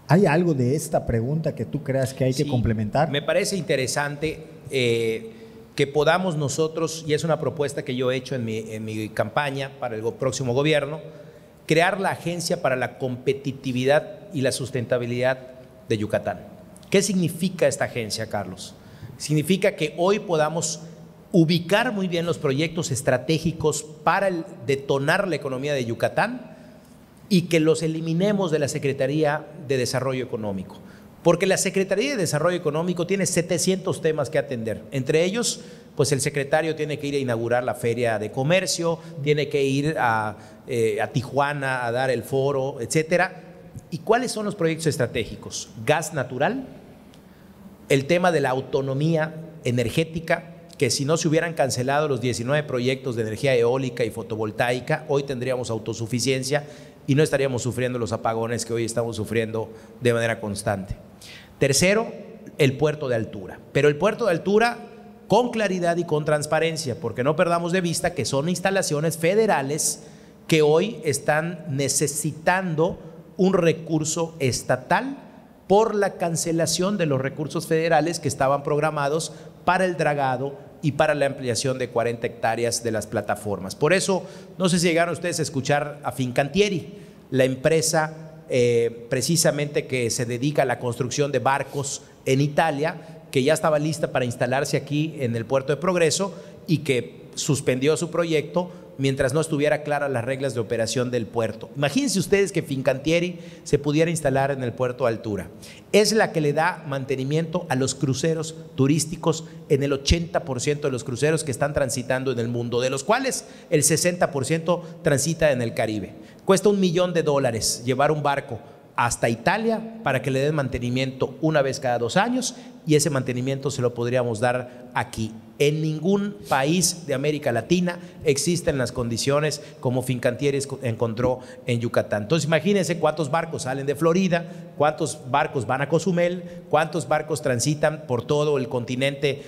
¿Hay algo de esta pregunta que tú creas que hay que complementar? Me parece interesante que podamos nosotros, y es una propuesta que yo he hecho en mi campaña para el próximo gobierno, crear la Agencia para la Competitividad y la Sustentabilidad de Yucatán. ¿Qué significa esta agencia, Carlos? Significa que hoy podamos ubicar muy bien los proyectos estratégicos para detonar la economía de Yucatán y que los eliminemos de la Secretaría de Desarrollo Económico. Porque la Secretaría de Desarrollo Económico tiene 700 temas que atender. Entre ellos, pues el secretario tiene que ir a inaugurar la Feria de Comercio, tiene que ir a Tijuana a dar el foro, etcétera. ¿Y cuáles son los proyectos estratégicos? Gas natural, el tema de la autonomía energética, que si no se hubieran cancelado los 19 proyectos de energía eólica y fotovoltaica, hoy tendríamos autosuficiencia y no estaríamos sufriendo los apagones que hoy estamos sufriendo de manera constante. Tercero, el puerto de altura. Pero el puerto de altura con claridad y con transparencia, porque no perdamos de vista que son instalaciones federales que hoy están necesitando un recurso estatal por la cancelación de los recursos federales que estaban programados para el dragado y para la ampliación de 40 hectáreas de las plataformas. Por eso, no sé si llegaron ustedes a escuchar a Fincantieri, la empresa precisamente que se dedica a la construcción de barcos en Italia, que ya estaba lista para instalarse aquí en el Puerto de Progreso y que suspendió su proyecto mientras no estuviera claras las reglas de operación del puerto. Imagínense ustedes que Fincantieri se pudiera instalar en el puerto de Altura. Es la que le da mantenimiento a los cruceros turísticos en el 80% de los cruceros que están transitando en el mundo, de los cuales el 60% transita en el Caribe. Cuesta $1 millón llevar un barco hasta Italia para que le den mantenimiento una vez cada 2 años, y ese mantenimiento se lo podríamos dar aquí. En ningún país de América Latina existen las condiciones como Fincantieri encontró en Yucatán. Entonces imagínense cuántos barcos salen de Florida, cuántos barcos van a Cozumel, cuántos barcos transitan por todo el continente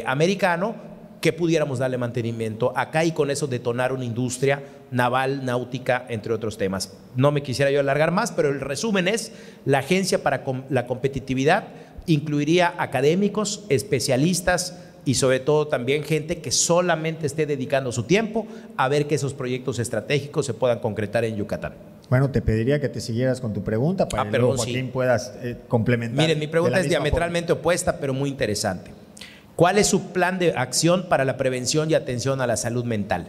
americano, que pudiéramos darle mantenimiento acá y con eso detonar una industria naval, náutica, entre otros temas. No me quisiera yo alargar más, pero el resumen es: la Agencia para la Competitividad incluiría académicos, especialistas y sobre todo también gente que solamente esté dedicando su tiempo a ver que esos proyectos estratégicos se puedan concretar en Yucatán. Bueno, te pediría que te siguieras con tu pregunta para que luego, Joaquín, puedas complementar. Miren, mi pregunta es diametralmente opuesta, pero muy interesante. ¿Cuál es su plan de acción para la prevención y atención a la salud mental?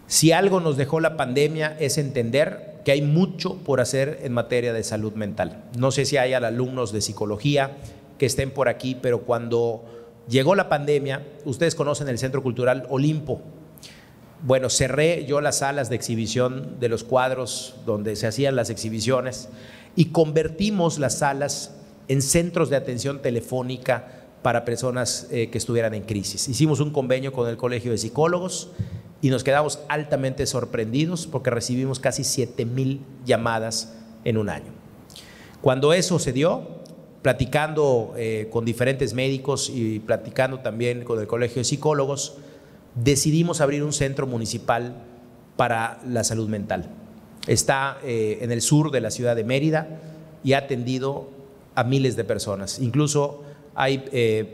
Si algo nos dejó la pandemia es entender que hay mucho por hacer en materia de salud mental. No sé si hay alumnos de psicología que estén por aquí, pero cuando llegó la pandemia, ustedes conocen el Centro Cultural Olimpo. Bueno, cerré yo las salas de exhibición de los cuadros donde se hacían las exhibiciones y convertimos las salas en centros de atención telefónica para personas que estuvieran en crisis. Hicimos un convenio con el Colegio de Psicólogos y nos quedamos altamente sorprendidos porque recibimos casi 7,000 llamadas en un año. Cuando eso se dio, platicando con diferentes médicos y platicando también con el Colegio de Psicólogos, decidimos abrir un centro municipal para la salud mental. Está en el sur de la ciudad de Mérida y ha atendido a miles de personas. Incluso hay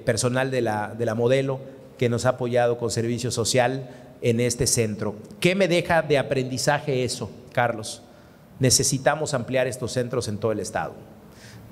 personal de la Modelo que nos ha apoyado con servicio social en este centro. ¿Qué me deja de aprendizaje eso, Carlos? Necesitamos ampliar estos centros en todo el estado.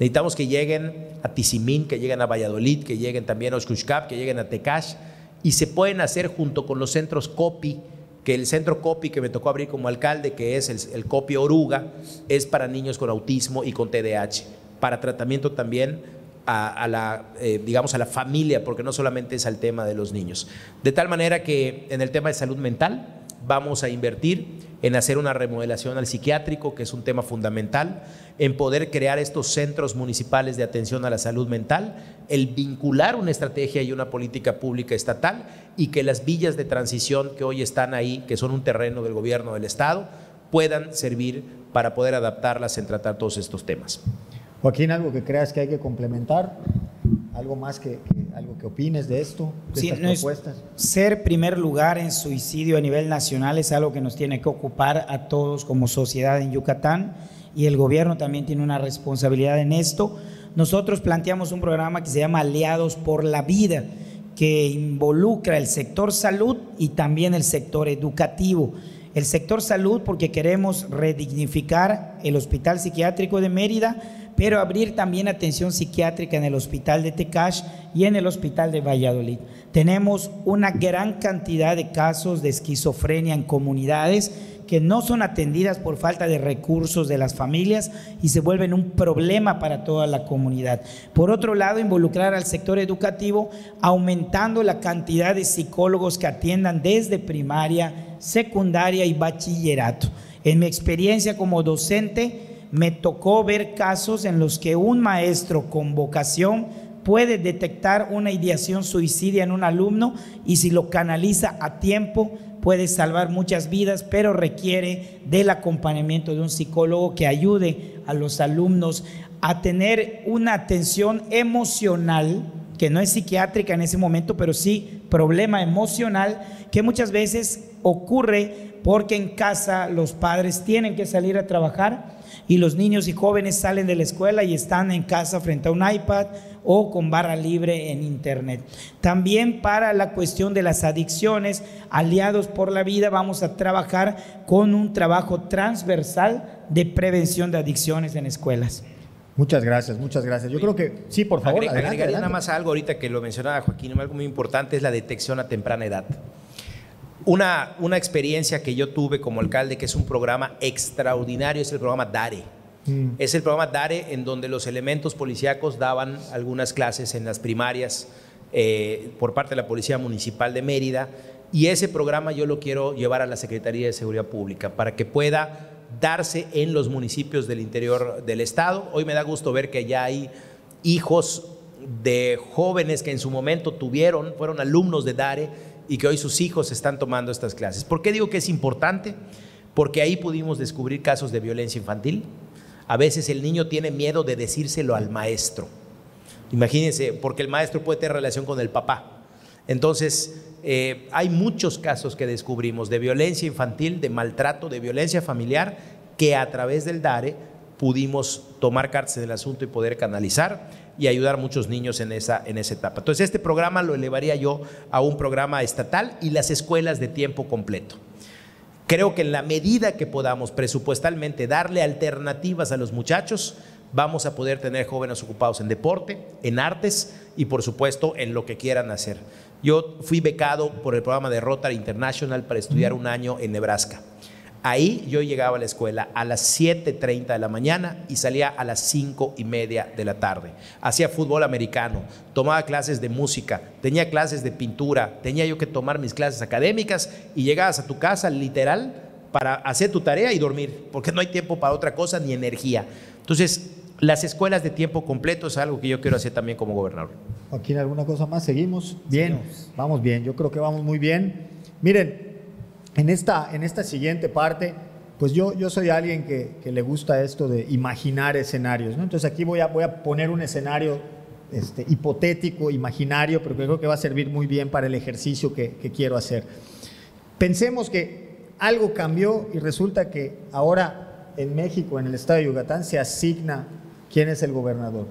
Necesitamos que lleguen a Tizimín, que lleguen a Valladolid, que lleguen también a Oxcuxcap, que lleguen a Tecash, y se pueden hacer junto con los centros COPI, que el centro COPI que me tocó abrir como alcalde, que es el COPI Oruga, es para niños con autismo y con TDAH, para tratamiento también a la familia, porque no solamente es al tema de los niños. De tal manera que en el tema de salud mental vamos a invertir en hacer una remodelación al psiquiátrico, que es un tema fundamental, en poder crear estos centros municipales de atención a la salud mental, el vincular una estrategia y una política pública estatal, y que las villas de transición que hoy están ahí, que son un terreno del gobierno del estado, puedan servir para poder adaptarlas en tratar todos estos temas. Joaquín, ¿algo que creas que hay que complementar? ¿Algo más algo que opines de esto, de estas propuestas? Ser primer lugar en suicidio a nivel nacional es algo que nos tiene que ocupar a todos como sociedad en Yucatán, y el gobierno también tiene una responsabilidad en esto. Nosotros planteamos un programa que se llama Aliados por la Vida, que involucra el sector salud y también el sector educativo. El sector salud porque queremos redignificar el Hospital Psiquiátrico de Mérida, pero abrir también atención psiquiátrica en el Hospital de Tecash y en el Hospital de Valladolid. Tenemos una gran cantidad de casos de esquizofrenia en comunidades que no son atendidas por falta de recursos de las familias y se vuelven un problema para toda la comunidad. Por otro lado, involucrar al sector educativo aumentando la cantidad de psicólogos que atiendan desde primaria, secundaria y bachillerato. En mi experiencia como docente, me tocó ver casos en los que un maestro con vocación puede detectar una ideación suicida en un alumno y si lo canaliza a tiempo puede salvar muchas vidas, pero requiere del acompañamiento de un psicólogo que ayude a los alumnos a tener una atención emocional que no es psiquiátrica en ese momento, pero sí problema emocional que muchas veces ocurre porque en casa los padres tienen que salir a trabajar y los niños y jóvenes salen de la escuela y están en casa frente a un iPad o con barra libre en internet. También para la cuestión de las adicciones, Aliados por la Vida vamos a trabajar con un trabajo transversal de prevención de adicciones en escuelas. Muchas gracias, muchas gracias. Yo creo que, sí, por favor, agregaría nada más algo ahorita que lo mencionaba Joaquín, algo muy importante es la detección a temprana edad. Una experiencia que yo tuve como alcalde, que es un programa extraordinario, es el programa DARE. Es el programa DARE en donde los elementos policíacos daban algunas clases en las primarias por parte de la Policía Municipal de Mérida, y ese programa yo lo quiero llevar a la Secretaría de Seguridad Pública para que pueda darse en los municipios del interior del estado. Hoy me da gusto ver que ya hay hijos de jóvenes que en su momento fueron alumnos de DARE y que hoy sus hijos están tomando estas clases. ¿Por qué digo que es importante? Porque ahí pudimos descubrir casos de violencia infantil. A veces el niño tiene miedo de decírselo al maestro. Imagínense, porque el maestro puede tener relación con el papá. Entonces, hay muchos casos que descubrimos de violencia infantil, de maltrato, de violencia familiar, que a través del DARE pudimos tomar cartas del asunto y poder canalizar y ayudar a muchos niños en esa etapa. Entonces, este programa lo elevaría yo a un programa estatal y las escuelas de tiempo completo. Creo que en la medida que podamos presupuestalmente darle alternativas a los muchachos, vamos a poder tener jóvenes ocupados en deporte, en artes y por supuesto en lo que quieran hacer. Yo fui becado por el programa de Rotary International para estudiar un año en Nebraska. Ahí yo llegaba a la escuela a las 7:30 de la mañana y salía a las 5:30 de la tarde. Hacía fútbol americano, tomaba clases de música, tenía clases de pintura, tenía yo que tomar mis clases académicas y llegabas a tu casa literal para hacer tu tarea y dormir, porque no hay tiempo para otra cosa ni energía. Entonces, las escuelas de tiempo completo es algo que yo quiero hacer también como gobernador. Joaquín, ¿alguna cosa más? ¿Seguimos? Bien, vamos bien, yo creo que vamos muy bien. Miren, en esta siguiente parte, pues yo soy alguien que le gusta esto de imaginar escenarios, ¿no? Entonces aquí voy a poner un escenario hipotético, imaginario, pero creo que va a servir muy bien para el ejercicio que quiero hacer. Pensemos que algo cambió y resulta que ahora en México, en el estado de Yucatán, se asigna quién es el gobernador.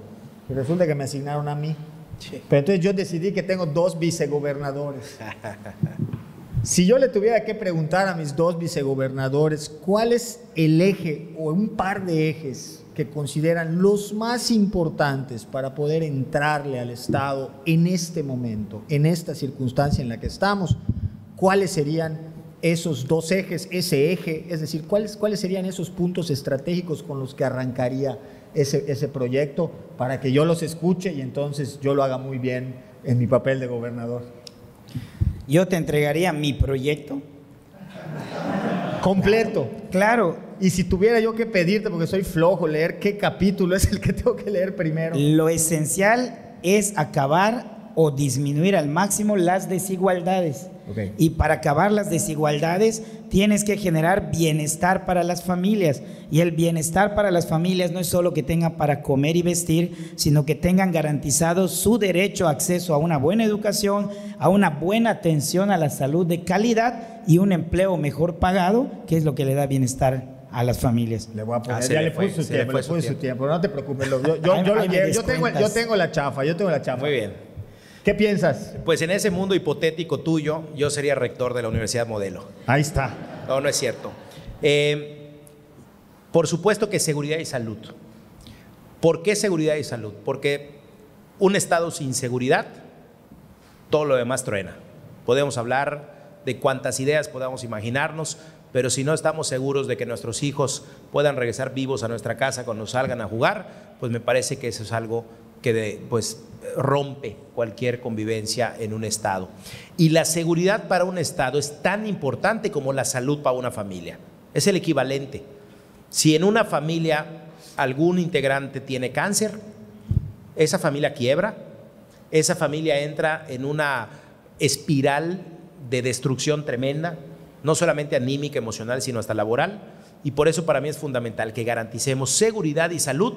Y resulta que me asignaron a mí. Sí. Pero entonces yo decidí que tengo 2 vicegobernadores. Si yo le tuviera que preguntar a mis 2 vicegobernadores cuál es el eje o un par de ejes que consideran los más importantes para poder entrarle al Estado en este momento, en esta circunstancia en la que estamos, ¿cuáles serían esos 2 ejes, ese eje? Es decir, ¿cuáles serían esos puntos estratégicos con los que arrancaría ese proyecto para que yo los escuche y entonces yo lo haga muy bien en mi papel de gobernador? Yo te entregaría mi proyecto completo. Claro. Y si tuviera yo que pedirte, porque soy flojo, leer qué capítulo es el que tengo que leer primero. Lo esencial es acabar o disminuir al máximo las desigualdades. Okay. Y para acabar las desigualdades tienes que generar bienestar para las familias, y el bienestar para las familias no es solo que tengan para comer y vestir, sino que tengan garantizado su derecho a acceso a una buena educación, a una buena atención a la salud de calidad y un empleo mejor pagado, que es lo que le da bienestar a las familias. Le voy a poner, ya le puse su tiempo, no te preocupes, yo tengo la chafa, Muy bien. ¿Qué piensas? Pues en ese mundo hipotético tuyo, yo sería rector de la Universidad Modelo. Ahí está. No, no es cierto. Por supuesto que seguridad y salud. ¿Por qué seguridad y salud? Porque un estado sin seguridad, todo lo demás truena. Podemos hablar de cuántas ideas podamos imaginarnos, pero si no estamos seguros de que nuestros hijos puedan regresar vivos a nuestra casa cuando salgan a jugar, pues me parece que eso es algo que rompe cualquier convivencia en un estado. Y la seguridad para un estado es tan importante como la salud para una familia. Es el equivalente. Si en una familia algún integrante tiene cáncer, esa familia quiebra, esa familia entra en una espiral de destrucción tremenda, no solamente anímica, emocional, sino hasta laboral. Y por eso para mí es fundamental que garanticemos seguridad y salud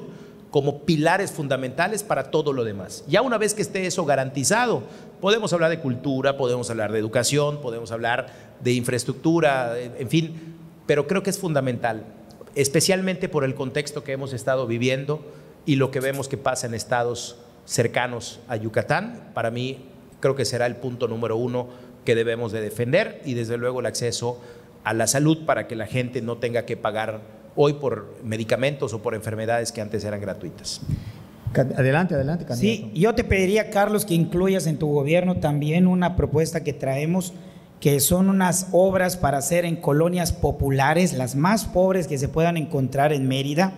como pilares fundamentales para todo lo demás. Ya una vez que esté eso garantizado, podemos hablar de cultura, podemos hablar de educación, podemos hablar de infraestructura, en fin, pero creo que es fundamental, especialmente por el contexto que hemos estado viviendo y lo que vemos que pasa en estados cercanos a Yucatán. Para mí creo que será el punto número uno que debemos de defender, y desde luego el acceso a la salud para que la gente no tenga que pagar hoy por medicamentos o por enfermedades que antes eran gratuitas. Adelante, candidato. Sí, yo te pediría, Carlos, que incluyas en tu gobierno también una propuesta que traemos, que son unas obras para hacer en colonias populares, las más pobres que se puedan encontrar en Mérida,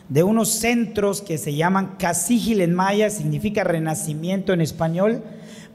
de unos centros que se llaman Casígil en maya, significa renacimiento en español,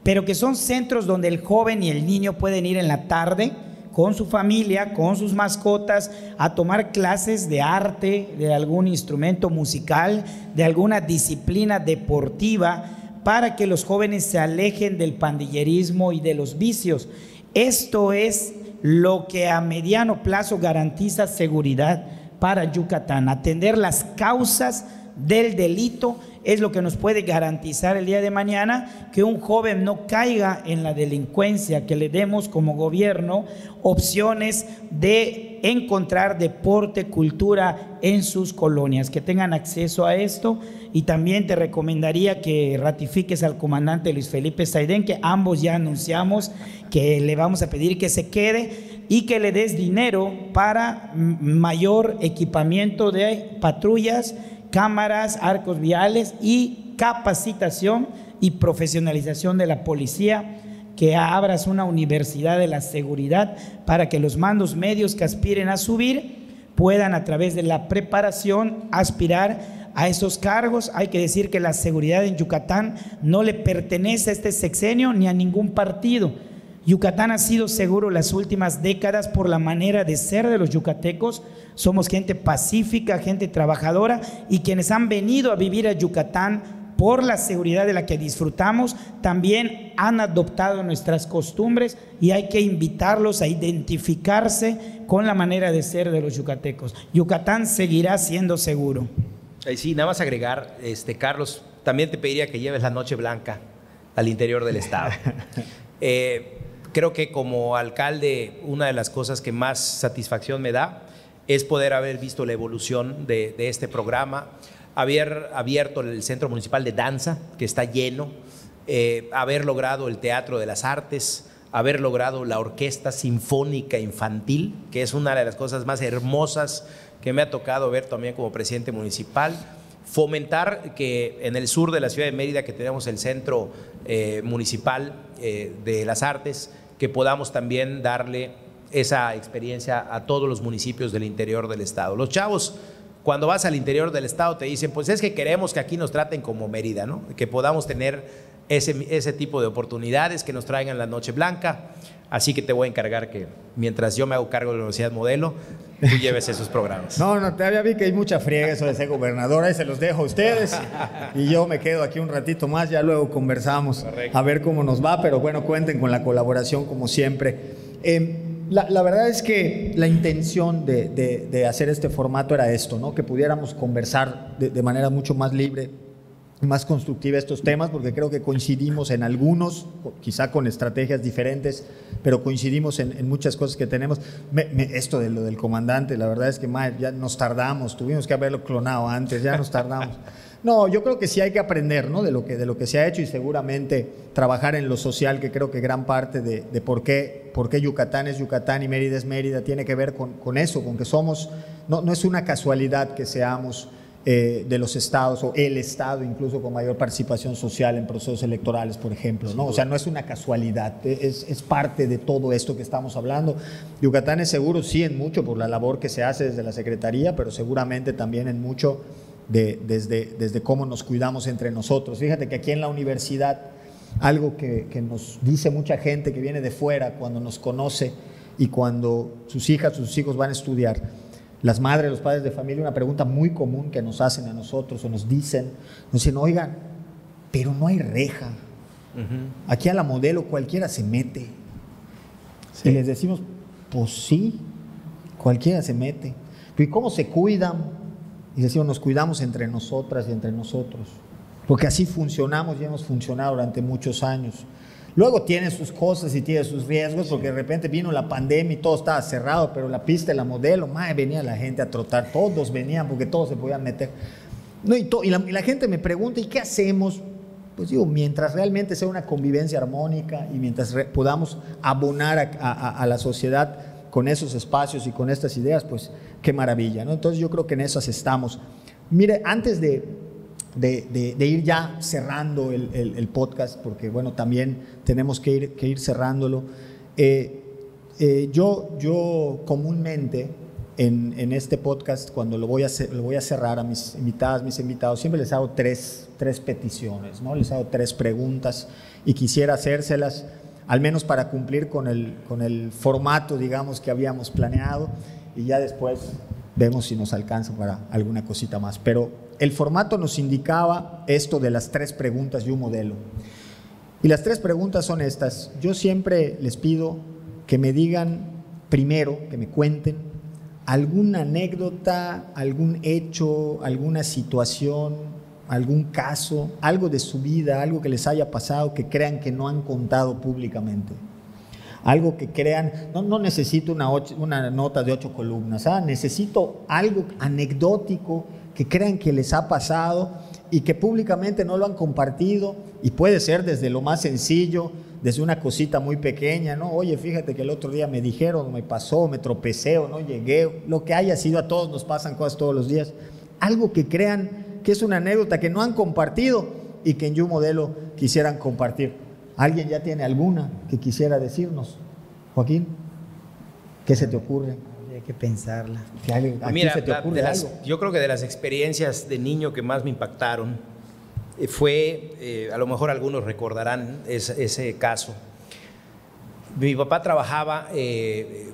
pero que son centros donde el joven y el niño pueden ir en la tarde con su familia, con sus mascotas, a tomar clases de arte, de algún instrumento musical, de alguna disciplina deportiva, para que los jóvenes se alejen del pandillerismo y de los vicios. Esto es lo que a mediano plazo garantiza seguridad para Yucatán. Atender las causas del delito es lo que nos puede garantizar el día de mañana que un joven no caiga en la delincuencia, que le demos como gobierno opciones de encontrar deporte, cultura en sus colonias, que tengan acceso a esto. Y también te recomendaría que ratifiques al comandante Luis Felipe Saidén, que ambos ya anunciamos que le vamos a pedir que se quede, y que le des dinero para mayor equipamiento de patrullas, cámaras, arcos viales y capacitación y profesionalización de la policía, que abras una universidad de la seguridad para que los mandos medios que aspiren a subir puedan, a través de la preparación, aspirar a esos cargos. Hay que decir que la seguridad en Yucatán no le pertenece a este sexenio ni a ningún partido. Yucatán ha sido seguro las últimas décadas por la manera de ser de los yucatecos. Somos gente pacífica, gente trabajadora, y quienes han venido a vivir a Yucatán por la seguridad de la que disfrutamos también han adoptado nuestras costumbres, y hay que invitarlos a identificarse con la manera de ser de los yucatecos. Yucatán seguirá siendo seguro. Sí, nada más agregar, Carlos, también te pediría que lleves la Noche Blanca al interior del estado. Creo que como alcalde, una de las cosas que más satisfacción me da es poder haber visto la evolución de este programa, haber abierto el Centro Municipal de Danza, que está lleno, haber logrado el Teatro de las Artes, haber logrado la Orquesta Sinfónica Infantil, que es una de las cosas más hermosas que me ha tocado ver también como presidente municipal. Fomentar que en el sur de la ciudad de Mérida, que tenemos el Centro Municipal de las Artes, que podamos también darle esa experiencia a todos los municipios del interior del estado. Los chavos, cuando vas al interior del estado, te dicen, pues es que queremos que aquí nos traten como Mérida, ¿no? Que podamos tener ese tipo de oportunidades, que nos traigan la Noche Blanca. Así que te voy a encargar que, mientras yo me hago cargo de la Universidad Modelo, tú lleves esos programas. No, todavía vi que hay mucha friega eso de ser gobernador, ahí se los dejo a ustedes y yo me quedo aquí un ratito más, ya luego conversamos. Correcto. A ver cómo nos va, pero bueno, cuenten con la colaboración como siempre. La verdad es que la intención de hacer este formato era esto, ¿no? Que pudiéramos conversar de manera mucho más libre, más constructiva estos temas, porque creo que coincidimos en algunos, quizá con estrategias diferentes, pero coincidimos en muchas cosas que tenemos. Esto de lo del comandante, la verdad es que ya nos tardamos, tuvimos que haberlo clonado antes, ya nos tardamos. No, yo creo que sí hay que aprender, ¿no? de lo que se ha hecho, y seguramente trabajar en lo social, que creo que gran parte de por qué Yucatán es Yucatán y Mérida es Mérida tiene que ver con eso, con que somos, no es una casualidad que seamos de los estados, o el estado incluso con mayor participación social en procesos electorales, por ejemplo, ¿no? O sea, no es una casualidad, es parte de todo esto que estamos hablando. Yucatán es seguro, sí, en mucho por la labor que se hace desde la Secretaría, pero seguramente también en mucho desde cómo nos cuidamos entre nosotros. Fíjate que aquí en la universidad, algo que nos dice mucha gente que viene de fuera cuando nos conoce y cuando sus hijas, sus hijos van a estudiar, las madres, los padres de familia, una pregunta muy común que nos hacen a nosotros o nos dicen, oigan, pero no hay reja. Aquí a la Modelo cualquiera se mete. Sí. Y les decimos, pues sí, cualquiera se mete. Pero ¿y cómo se cuidan? Y decimos, nos cuidamos entre nosotras y entre nosotros, porque así funcionamos y hemos funcionado durante muchos años. Luego tiene sus cosas y tiene sus riesgos, porque de repente vino la pandemia y todo estaba cerrado, pero la pista de la Modelo, venía la gente a trotar, todos venían porque todos se podían meter. No, y la gente me pregunta, ¿y qué hacemos? Pues digo, mientras realmente sea una convivencia armónica y mientras podamos abonar a la sociedad con esos espacios y con estas ideas, pues qué maravilla, ¿no? Entonces yo creo que en esas estamos. Mire, antes de ir ya cerrando el podcast, porque bueno, también tenemos que ir cerrándolo, yo comúnmente en este podcast, cuando lo voy a cerrar a mis invitadas, mis invitados, siempre les hago tres peticiones, ¿no? Les hago 3 preguntas y quisiera hacérselas al menos para cumplir con el formato, digamos, que habíamos planeado, y ya después vemos si nos alcanza para alguna cosita más. Pero el formato nos indicaba esto de las 3 preguntas y un modelo. Y las 3 preguntas son estas. Yo siempre les pido que me digan primero, que me cuenten alguna anécdota, algún hecho, alguna situación, algún caso, algo de su vida, algo que les haya pasado que crean que no han contado públicamente. Algo que crean, no necesito una nota de 8 columnas, necesito algo anecdótico que crean que les ha pasado y que públicamente no lo han compartido, y puede ser desde lo más sencillo, desde una cosita muy pequeña, ¿no? Oye, fíjate que el otro día me dijeron, me pasó, me tropecé o no llegué, lo que haya sido, a todos nos pasan cosas todos los días. Algo que crean que es una anécdota que no han compartido y que en You Modelo quisieran compartir. ¿Alguien ya tiene alguna que quisiera decirnos? Joaquín, ¿qué se te ocurre? Habría que pensarla. Mira, se te ocurre algo? Yo creo que de las experiencias de niño que más me impactaron fue, a lo mejor algunos recordarán ese caso. Mi papá trabajaba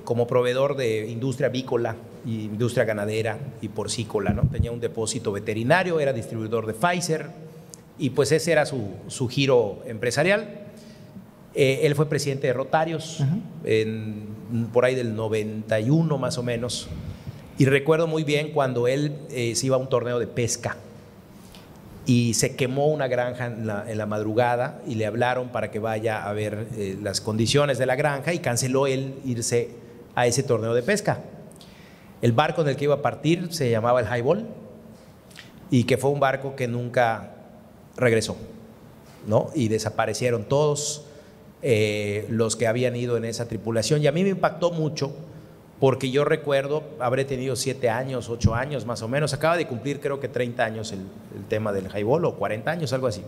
como proveedor de industria avícola y industria ganadera y porcícola, ¿no? Tenía un depósito veterinario, era distribuidor de Pfizer, y pues ese era su giro empresarial. Él fue presidente de Rotarios por ahí del 91 más o menos, y recuerdo muy bien cuando él se iba a un torneo de pesca y se quemó una granja en la madrugada, y le hablaron para que vaya a ver las condiciones de la granja, y canceló él irse a ese torneo de pesca. El barco en el que iba a partir se llamaba el Highball, y que fue un barco que nunca regresó, ¿no? Y desaparecieron todos los que habían ido en esa tripulación, y a mí me impactó mucho porque yo recuerdo, habré tenido 7 años, 8 años más o menos, acaba de cumplir creo que 30 años el tema del Highball, o 40 años, algo así.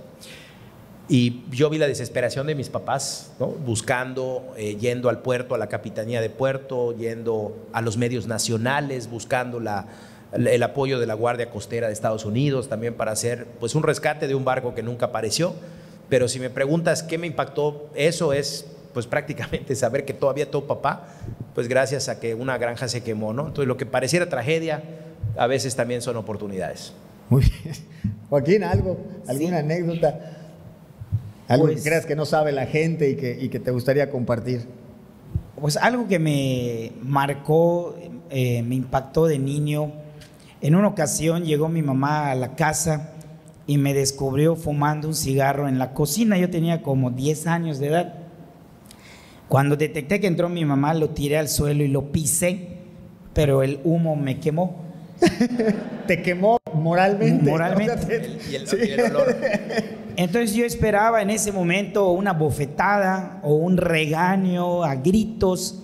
Y yo vi la desesperación de mis papás, ¿no? Buscando, yendo al puerto, a la capitanía de puerto, yendo a los medios nacionales, buscando el apoyo de la Guardia Costera de Estados Unidos también para hacer pues un rescate de un barco que nunca apareció. Pero si me preguntas qué me impactó, eso es pues prácticamente saber que todavía todo papá, pues gracias a que una granja se quemó, ¿no? Entonces lo que pareciera tragedia a veces también son oportunidades. Muy bien. Joaquín, ¿alguna anécdota? Algo que creas que no sabe la gente y que te gustaría compartir. Pues algo que me marcó, me impactó de niño. En una ocasión llegó mi mamá a la casa y me descubrió fumando un cigarro en la cocina. Yo tenía como 10 años de edad. Cuando detecté que entró mi mamá, lo tiré al suelo y lo pisé, pero el humo me quemó. ¿Te quemó moralmente? Moralmente. Y el olor. Entonces yo esperaba en ese momento una bofetada o un regaño a gritos,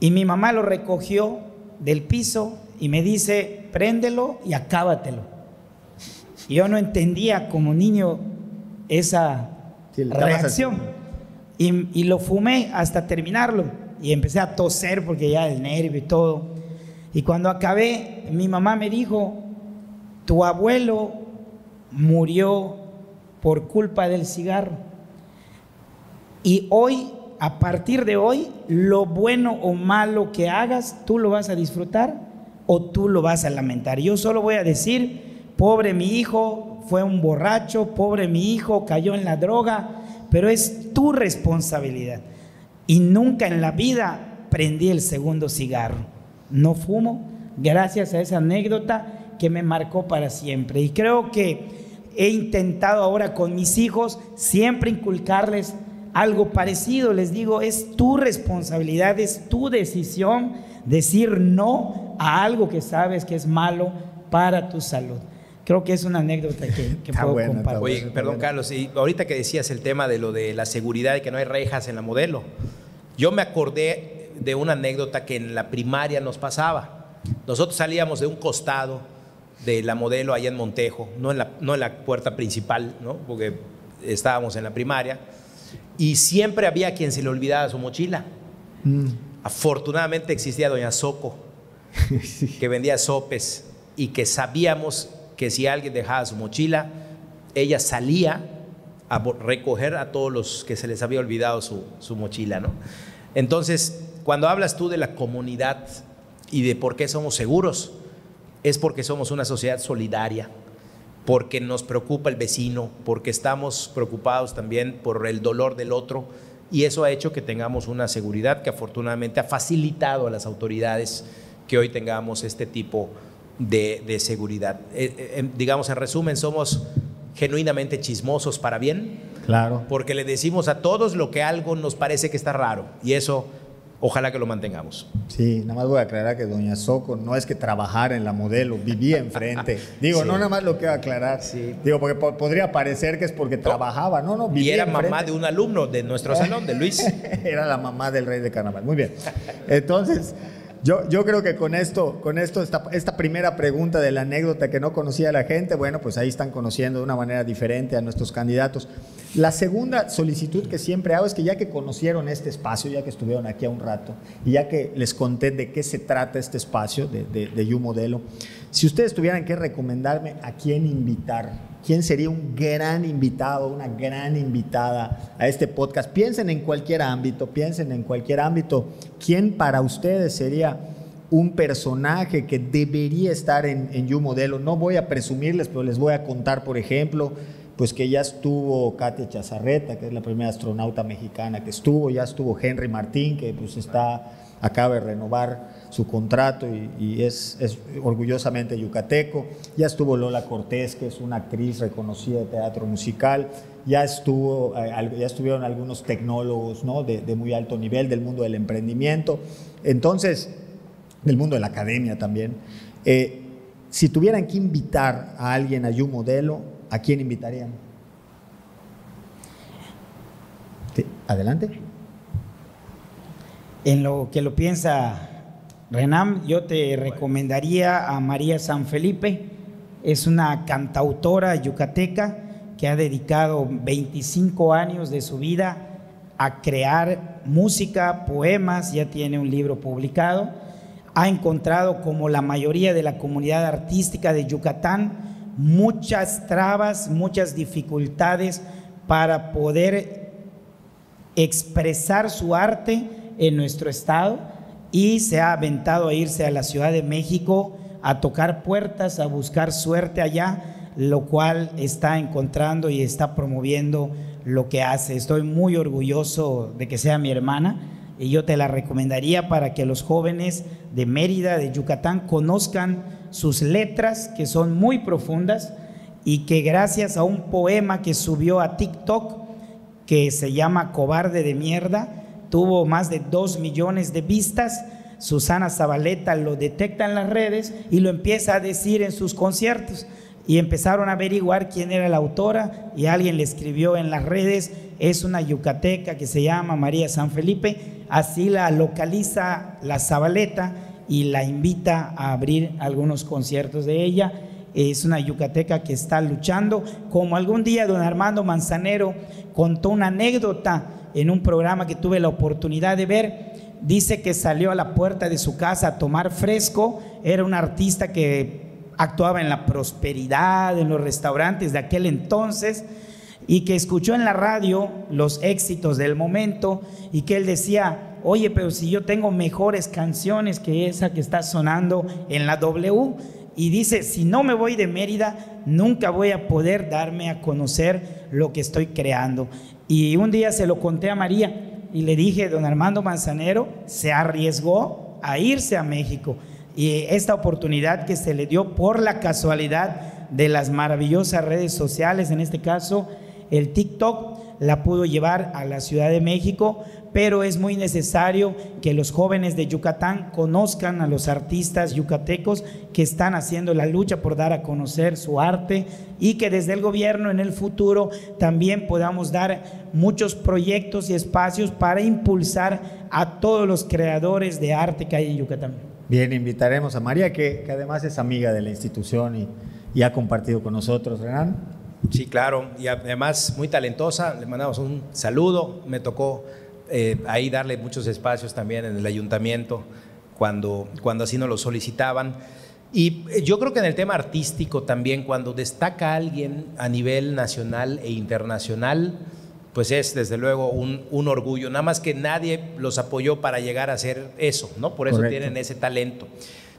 y mi mamá lo recogió del piso y me dice, préndelo y acábatelo. Y yo no entendía como niño esa reacción, y lo fumé hasta terminarlo, y empecé a toser porque ya el nervio y todo. Y cuando acabé, mi mamá me dijo, tu abuelo murió por culpa del cigarro, y hoy, a partir de hoy, lo bueno o malo que hagas, tú lo vas a disfrutar o tú lo vas a lamentar. Yo solo voy a decir, pobre mi hijo, fue un borracho, pobre mi hijo, cayó en la droga, pero es tu responsabilidad. Y nunca en la vida prendí el segundo cigarro. No fumo, gracias a esa anécdota que me marcó para siempre. Y creo que he intentado ahora con mis hijos siempre inculcarles algo parecido. Les digo, es tu responsabilidad, es tu decisión decir no a algo que sabes que es malo para tu salud. Creo que es una anécdota que puedo compartir. Oye, perdón, Carlos, y ahorita que decías el tema de lo de la seguridad y que no hay rejas en la Modelo, yo me acordé de una anécdota que en la primaria nos pasaba. Nosotros salíamos de un costado de la Modelo allá en Montejo, no en la puerta principal, ¿no? Porque estábamos en la primaria, y siempre había quien se le olvidaba su mochila. Afortunadamente existía doña Soco, que vendía sopes, y que sabíamos que si alguien dejaba su mochila, ella salía a recoger a todos los que se les había olvidado su mochila, ¿no? Entonces, cuando hablas tú de la comunidad y de por qué somos seguros, es porque somos una sociedad solidaria, porque nos preocupa el vecino, porque estamos preocupados también por el dolor del otro, y eso ha hecho que tengamos una seguridad que afortunadamente ha facilitado a las autoridades que hoy tengamos este tipo de seguridad. Digamos, en resumen, somos genuinamente chismosos para bien, claro, porque le decimos a todos lo que algo nos parece que está raro, y eso ojalá que lo mantengamos. Sí, nada más voy a aclarar que doña Soco no es que trabajara en la Modelo, vivía enfrente. Digo, sí. No, nada más lo quiero aclarar. Sí. Digo, porque podría parecer que es porque trabajaba. No, vivía y era enfrente. Mamá de un alumno de nuestro salón, de Luis. Era la mamá del rey de carnaval. Muy bien. Entonces, yo creo que con esto esta primera pregunta de la anécdota que no conocía la gente, bueno, pues ahí están conociendo de una manera diferente a nuestros candidatos. La segunda solicitud que siempre hago es que ya que conocieron este espacio, ya que estuvieron aquí a un rato y ya que les conté de qué se trata este espacio de You Modelo, si ustedes tuvieran que recomendarme a quién invitar, quién sería un gran invitado, una gran invitada a este podcast, piensen en cualquier ámbito, quién para ustedes sería un personaje que debería estar en You Modelo. No voy a presumirles, pero les voy a contar, por ejemplo, pues que ya estuvo Katia Chazarreta, que es la primera astronauta mexicana que estuvo, ya estuvo Henry Martín, que pues acaba de renovar su contrato y es orgullosamente yucateco, ya estuvo Lola Cortés, que es una actriz reconocida de teatro musical, ya estuvieron algunos tecnólogos, ¿no? de muy alto nivel del mundo del emprendimiento, entonces, del mundo de la academia también. Si tuvieran que invitar a alguien a You Modelo, ¿a quién invitarían? ¿Sí? Adelante. En lo que lo piensa Renam, yo te recomendaría a María Sanfelipe. Es una cantautora yucateca que ha dedicado 25 años de su vida a crear música, poemas, ya tiene un libro publicado. Ha encontrado, como la mayoría de la comunidad artística de Yucatán, muchas trabas, muchas dificultades para poder expresar su arte en nuestro estado, y se ha aventado a irse a la Ciudad de México a tocar puertas, a buscar suerte allá, lo cual está encontrando y está promoviendo lo que hace. Estoy muy orgulloso de que sea mi hermana y yo te la recomendaría para que los jóvenes de Mérida, de Yucatán, conozcan sus letras, que son muy profundas, y que gracias a un poema que subió a TikTok que se llama Cobarde de Mierda, tuvo más de 2 millones de vistas. Susana Zabaleta lo detecta en las redes y lo empieza a decir en sus conciertos, y empezaron a averiguar quién era la autora, y alguien le escribió en las redes, es una yucateca que se llama María Sanfelipe. Así la localiza la Zabaleta y la invita a abrir algunos conciertos de ella. Es una yucateca que está luchando, como algún día don Armando Manzanero contó una anécdota en un programa que tuve la oportunidad de ver. Dice que salió a la puerta de su casa a tomar fresco. Era un artista que actuaba en la prosperidad, en los restaurantes de aquel entonces, y que escuchó en la radio los éxitos del momento, y que él decía: oye, pero si yo tengo mejores canciones que esa que está sonando en la W. Y dice: si no me voy de Mérida, nunca voy a poder darme a conocer lo que estoy creando. Y un día se lo conté a María y le dije: don Armando Manzanero se arriesgó a irse a México, Y esta oportunidad que se le dio por la casualidad de las maravillosas redes sociales, en este caso el TikTok, la pudo llevar a la Ciudad de México, pero es muy necesario que los jóvenes de Yucatán conozcan a los artistas yucatecos que están haciendo la lucha por dar a conocer su arte, y que desde el gobierno en el futuro también podamos dar muchos proyectos y espacios para impulsar a todos los creadores de arte que hay en Yucatán. Bien, invitaremos a María, que además es amiga de la institución y ha compartido con nosotros. Renan. Sí, claro, y además muy talentosa, le mandamos un saludo. Me tocó ahí darle muchos espacios también en el ayuntamiento cuando así nos lo solicitaban. Y yo creo que en el tema artístico también, cuando destaca alguien a nivel nacional e internacional, pues es desde luego un orgullo, nada más que nadie los apoyó para llegar a hacer eso, ¿no? Por eso Correcto. tienen ese talento.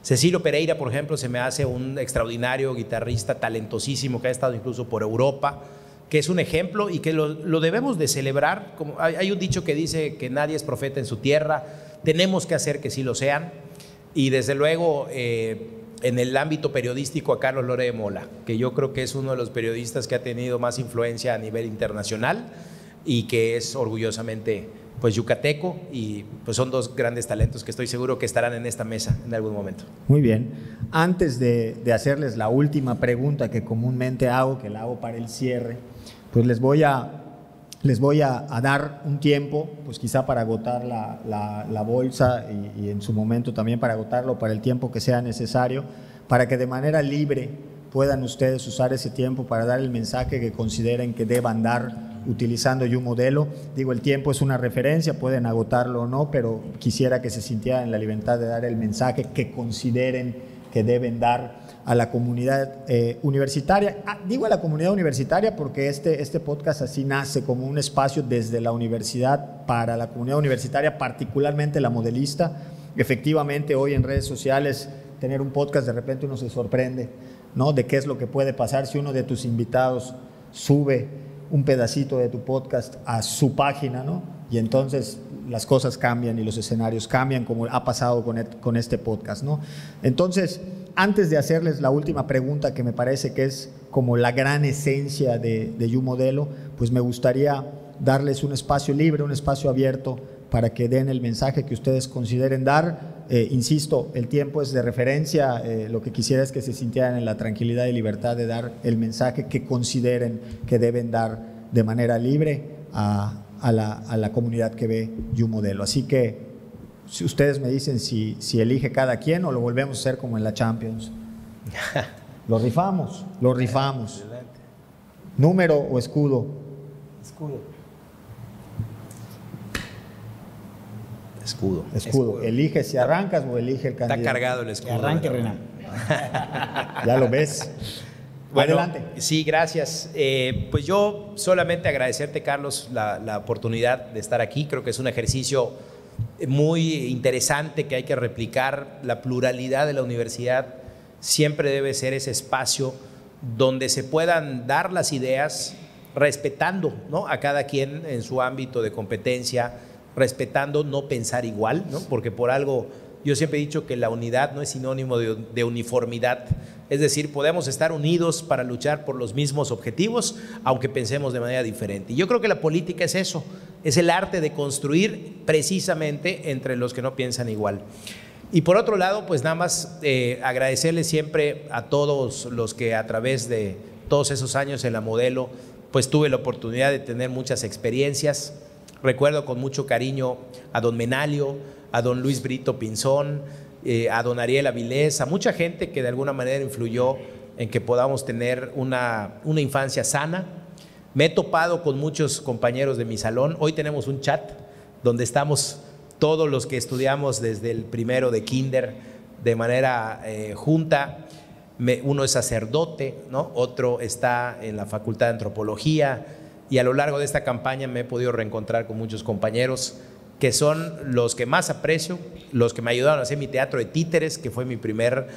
Cecilio Pereira, por ejemplo, se me hace un extraordinario guitarrista talentosísimo que ha estado incluso por Europa, que es un ejemplo y que lo debemos de celebrar. Como hay un dicho que dice que nadie es profeta en su tierra, tenemos que hacer que sí lo sean. Y desde luego en el ámbito periodístico a Carlos Lore de Mola, que yo creo que es uno de los periodistas que ha tenido más influencia a nivel internacional y que es orgullosamente pues yucateco, y pues son dos grandes talentos que estoy seguro que estarán en esta mesa en algún momento. Muy bien. Antes de hacerles la última pregunta que comúnmente hago, que la hago para el cierre, pues les voy a dar un tiempo, pues quizá para agotar la bolsa y en su momento también para agotarlo para el tiempo que sea necesario, para que de manera libre puedan ustedes usar ese tiempo para dar el mensaje que consideren que deban dar utilizando YouModelo. Digo, el tiempo es una referencia, pueden agotarlo o no, pero quisiera que se sintieran en la libertad de dar el mensaje que consideren que deben dar a la comunidad universitaria. Digo a la comunidad universitaria porque este podcast así nace como un espacio desde la universidad para la comunidad universitaria, particularmente la modelista. Efectivamente, hoy en redes sociales, tener un podcast, de repente uno se sorprende, ¿no?, de qué es lo que puede pasar si uno de tus invitados sube un pedacito de tu podcast a su página, ¿no? Y entonces las cosas cambian y los escenarios cambian, como ha pasado con este podcast, ¿no? Entonces, antes de hacerles la última pregunta, que me parece que es como la gran esencia de YouModelo, pues me gustaría darles un espacio libre, un espacio abierto para que den el mensaje que ustedes consideren dar. Insisto, el tiempo es de referencia, lo que quisiera es que se sintieran en la tranquilidad y libertad de dar el mensaje que consideren que deben dar de manera libre a la comunidad que ve YouModelo. Así que si ustedes me dicen si elige cada quien o lo volvemos a hacer como en la Champions. Lo rifamos. ¿Número o escudo? Escudo. Elige si arrancas o elige el candidato. Está cargado el escudo. Que arranque, Renan. Ya lo ves. Bueno, adelante. Sí, gracias. Pues yo solamente agradecerte, Carlos, la oportunidad de estar aquí. Creo que es un ejercicio muy interesante que hay que replicar. La pluralidad de la universidad siempre debe ser ese espacio donde se puedan dar las ideas respetando, ¿no?, a cada quien en su ámbito de competencia, respetando no pensar igual, ¿no? Porque por algo yo siempre he dicho que la unidad no es sinónimo de uniformidad. Es decir, podemos estar unidos para luchar por los mismos objetivos, aunque pensemos de manera diferente. Y yo creo que la política es eso, es el arte de construir precisamente entre los que no piensan igual. Y por otro lado, pues nada más agradecerles siempre a todos los que a través de todos esos años en la Modelo, pues tuve la oportunidad de tener muchas experiencias. Recuerdo con mucho cariño a don Menalio, a don Luis Brito Pinzón, a don Ariel Avilés, a mucha gente que de alguna manera influyó en que podamos tener una infancia sana. Me he topado con muchos compañeros de mi salón. Hoy tenemos un chat donde estamos todos los que estudiamos desde el primero de kinder de manera junta. Uno es sacerdote, ¿no? Otro está en la Facultad de Antropología, y a lo largo de esta campaña me he podido reencontrar con muchos compañeros que son los que más aprecio, los que me ayudaron a hacer mi teatro de títeres, que fue mi primer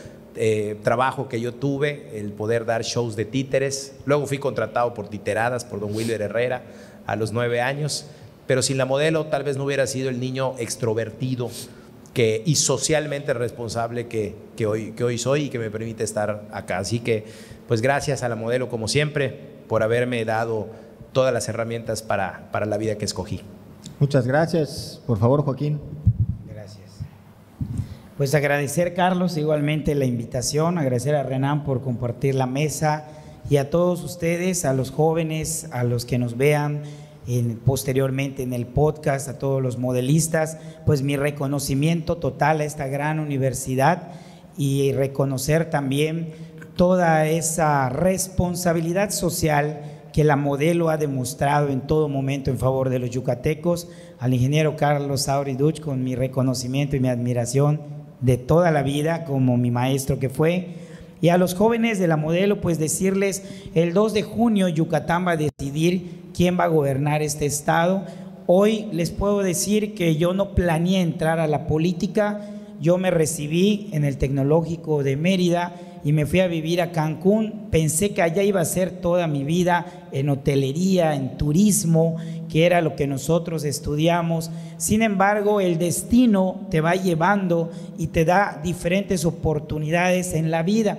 trabajo que yo tuve, el poder dar shows de títeres. Luego fui contratado por Titeradas, por don Wilber Herrera, a los 9 años, pero sin la Modelo tal vez no hubiera sido el niño extrovertido y socialmente responsable que hoy soy y que me permite estar acá. Así que, pues gracias a la Modelo, como siempre, por haberme dado todas las herramientas para la vida que escogí. Muchas gracias. Por favor, Joaquín. Gracias. Pues agradecer, Carlos, igualmente la invitación, agradecer a Renan por compartir la mesa y a todos ustedes, a los jóvenes, a los que nos vean posteriormente en el podcast, a todos los modelistas, pues mi reconocimiento total a esta gran universidad y reconocer también toda esa responsabilidad social que la Modelo ha demostrado en todo momento en favor de los yucatecos. Al ingeniero Carlos Sauri Duch, con mi reconocimiento y mi admiración de toda la vida como mi maestro que fue. Y a los jóvenes de la Modelo, pues decirles, el 2 de junio Yucatán va a decidir quién va a gobernar este estado. Hoy les puedo decir que yo no planeé entrar a la política. Yo me recibí en el Tecnológico de Mérida y me fui a vivir a Cancún. Pensé que allá iba a ser toda mi vida, en hotelería, en turismo, que era lo que nosotros estudiamos. Sin embargo, el destino te va llevando y te da diferentes oportunidades en la vida.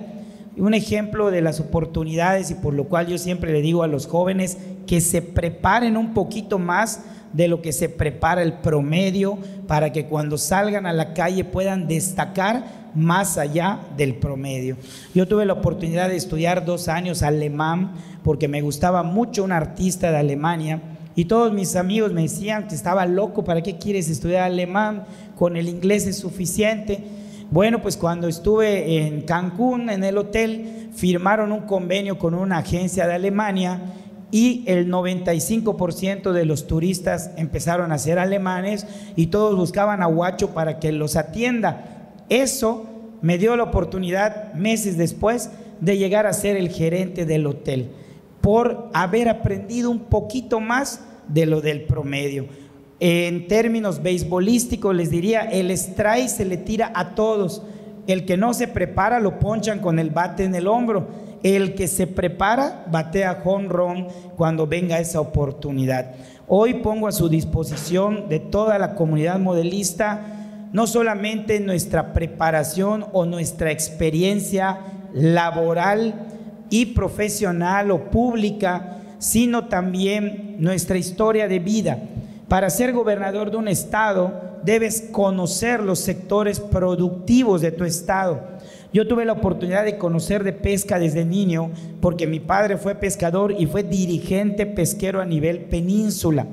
Un ejemplo de las oportunidades, y por lo cual yo siempre le digo a los jóvenes que se preparen un poquito más de lo que se prepara el promedio, para que cuando salgan a la calle puedan destacar más allá del promedio. Yo tuve la oportunidad de estudiar 2 años alemán porque me gustaba mucho un artista de Alemania, y todos mis amigos me decían que estaba loco, ¿para qué quieres estudiar alemán? Con el inglés es suficiente. Bueno, pues cuando estuve en Cancún, en el hotel, firmaron un convenio con una agencia de Alemania y el 95% de los turistas empezaron a ser alemanes y todos buscaban a Huacho para que los atienda. Eso me dio la oportunidad, meses después, de llegar a ser el gerente del hotel, por haber aprendido un poquito más de lo del promedio. En términos beisbolísticos les diría, el strike se le tira a todos. El que no se prepara lo ponchan con el bate en el hombro. El que se prepara batea home run cuando venga esa oportunidad. Hoy pongo a su disposición de toda la comunidad modelista no solamente nuestra preparación o nuestra experiencia laboral y profesional o pública, sino también nuestra historia de vida. Para ser gobernador de un estado, debes conocer los sectores productivos de tu estado. Yo tuve la oportunidad de conocer de pesca desde niño, porque mi padre fue pescador y fue dirigente pesquero a nivel península.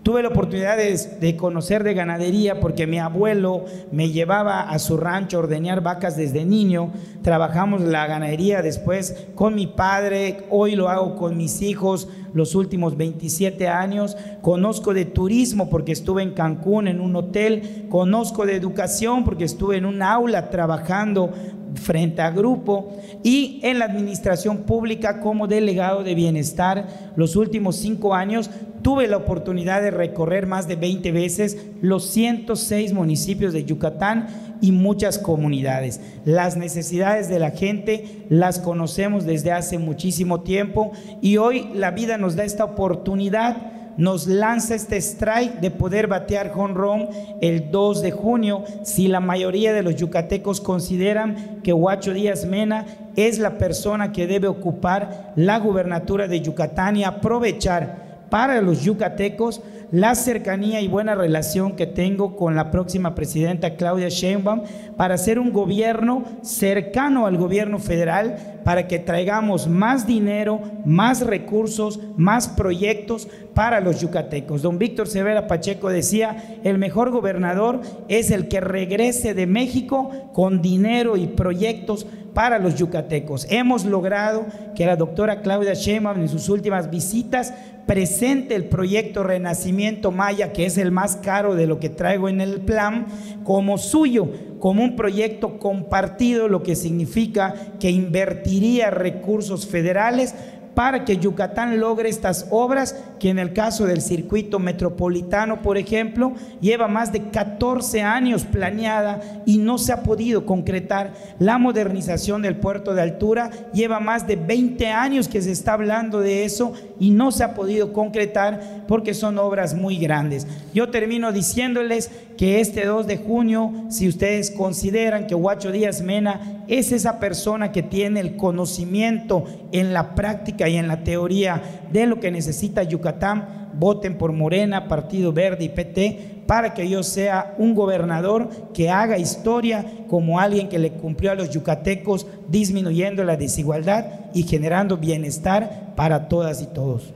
Tuve la oportunidad de conocer de ganadería porque mi abuelo me llevaba a su rancho a ordeñar vacas desde niño. Trabajamos la ganadería después con mi padre, hoy lo hago con mis hijos los últimos 27 años. Conozco de turismo porque estuve en Cancún en un hotel. Conozco de educación porque estuve en un aula trabajando frente a grupo, y en la administración pública como delegado de bienestar. Los últimos 5 años tuve la oportunidad de recorrer más de 20 veces los 106 municipios de Yucatán y muchas comunidades. Las necesidades de la gente las conocemos desde hace muchísimo tiempo, y hoy la vida nos da esta oportunidad, nos lanza este strike de poder batear home run el 2 de junio, si la mayoría de los yucatecos consideran que Huacho Díaz Mena es la persona que debe ocupar la gubernatura de Yucatán, y aprovechar para los yucatecos la cercanía y buena relación que tengo con la próxima presidenta Claudia Sheinbaum, para hacer un gobierno cercano al gobierno federal, para que traigamos más dinero, más recursos, más proyectos para los yucatecos. Don Víctor Cervera Pacheco decía, el mejor gobernador es el que regrese de México con dinero y proyectos para los yucatecos. Hemos logrado que la doctora Claudia Sheinbaum en sus últimas visitas presente el proyecto Renacimiento Maya, que es el más caro de lo que traigo en el plan, como suyo, como un proyecto compartido, lo que significa que invertiría recursos federales para que Yucatán logre estas obras, que en el caso del circuito metropolitano, por ejemplo, lleva más de 14 años planeada y no se ha podido concretar. La modernización del puerto de altura lleva más de 20 años que se está hablando de eso y no se ha podido concretar porque son obras muy grandes. Yo termino diciéndoles que este 2 de junio, si ustedes consideran que Huacho Díaz Mena es esa persona que tiene el conocimiento en la práctica y en la teoría de lo que necesita Yucatán, voten por Morena, Partido Verde y PT, para que yo sea un gobernador que haga historia como alguien que le cumplió a los yucatecos, disminuyendo la desigualdad y generando bienestar para todas y todos.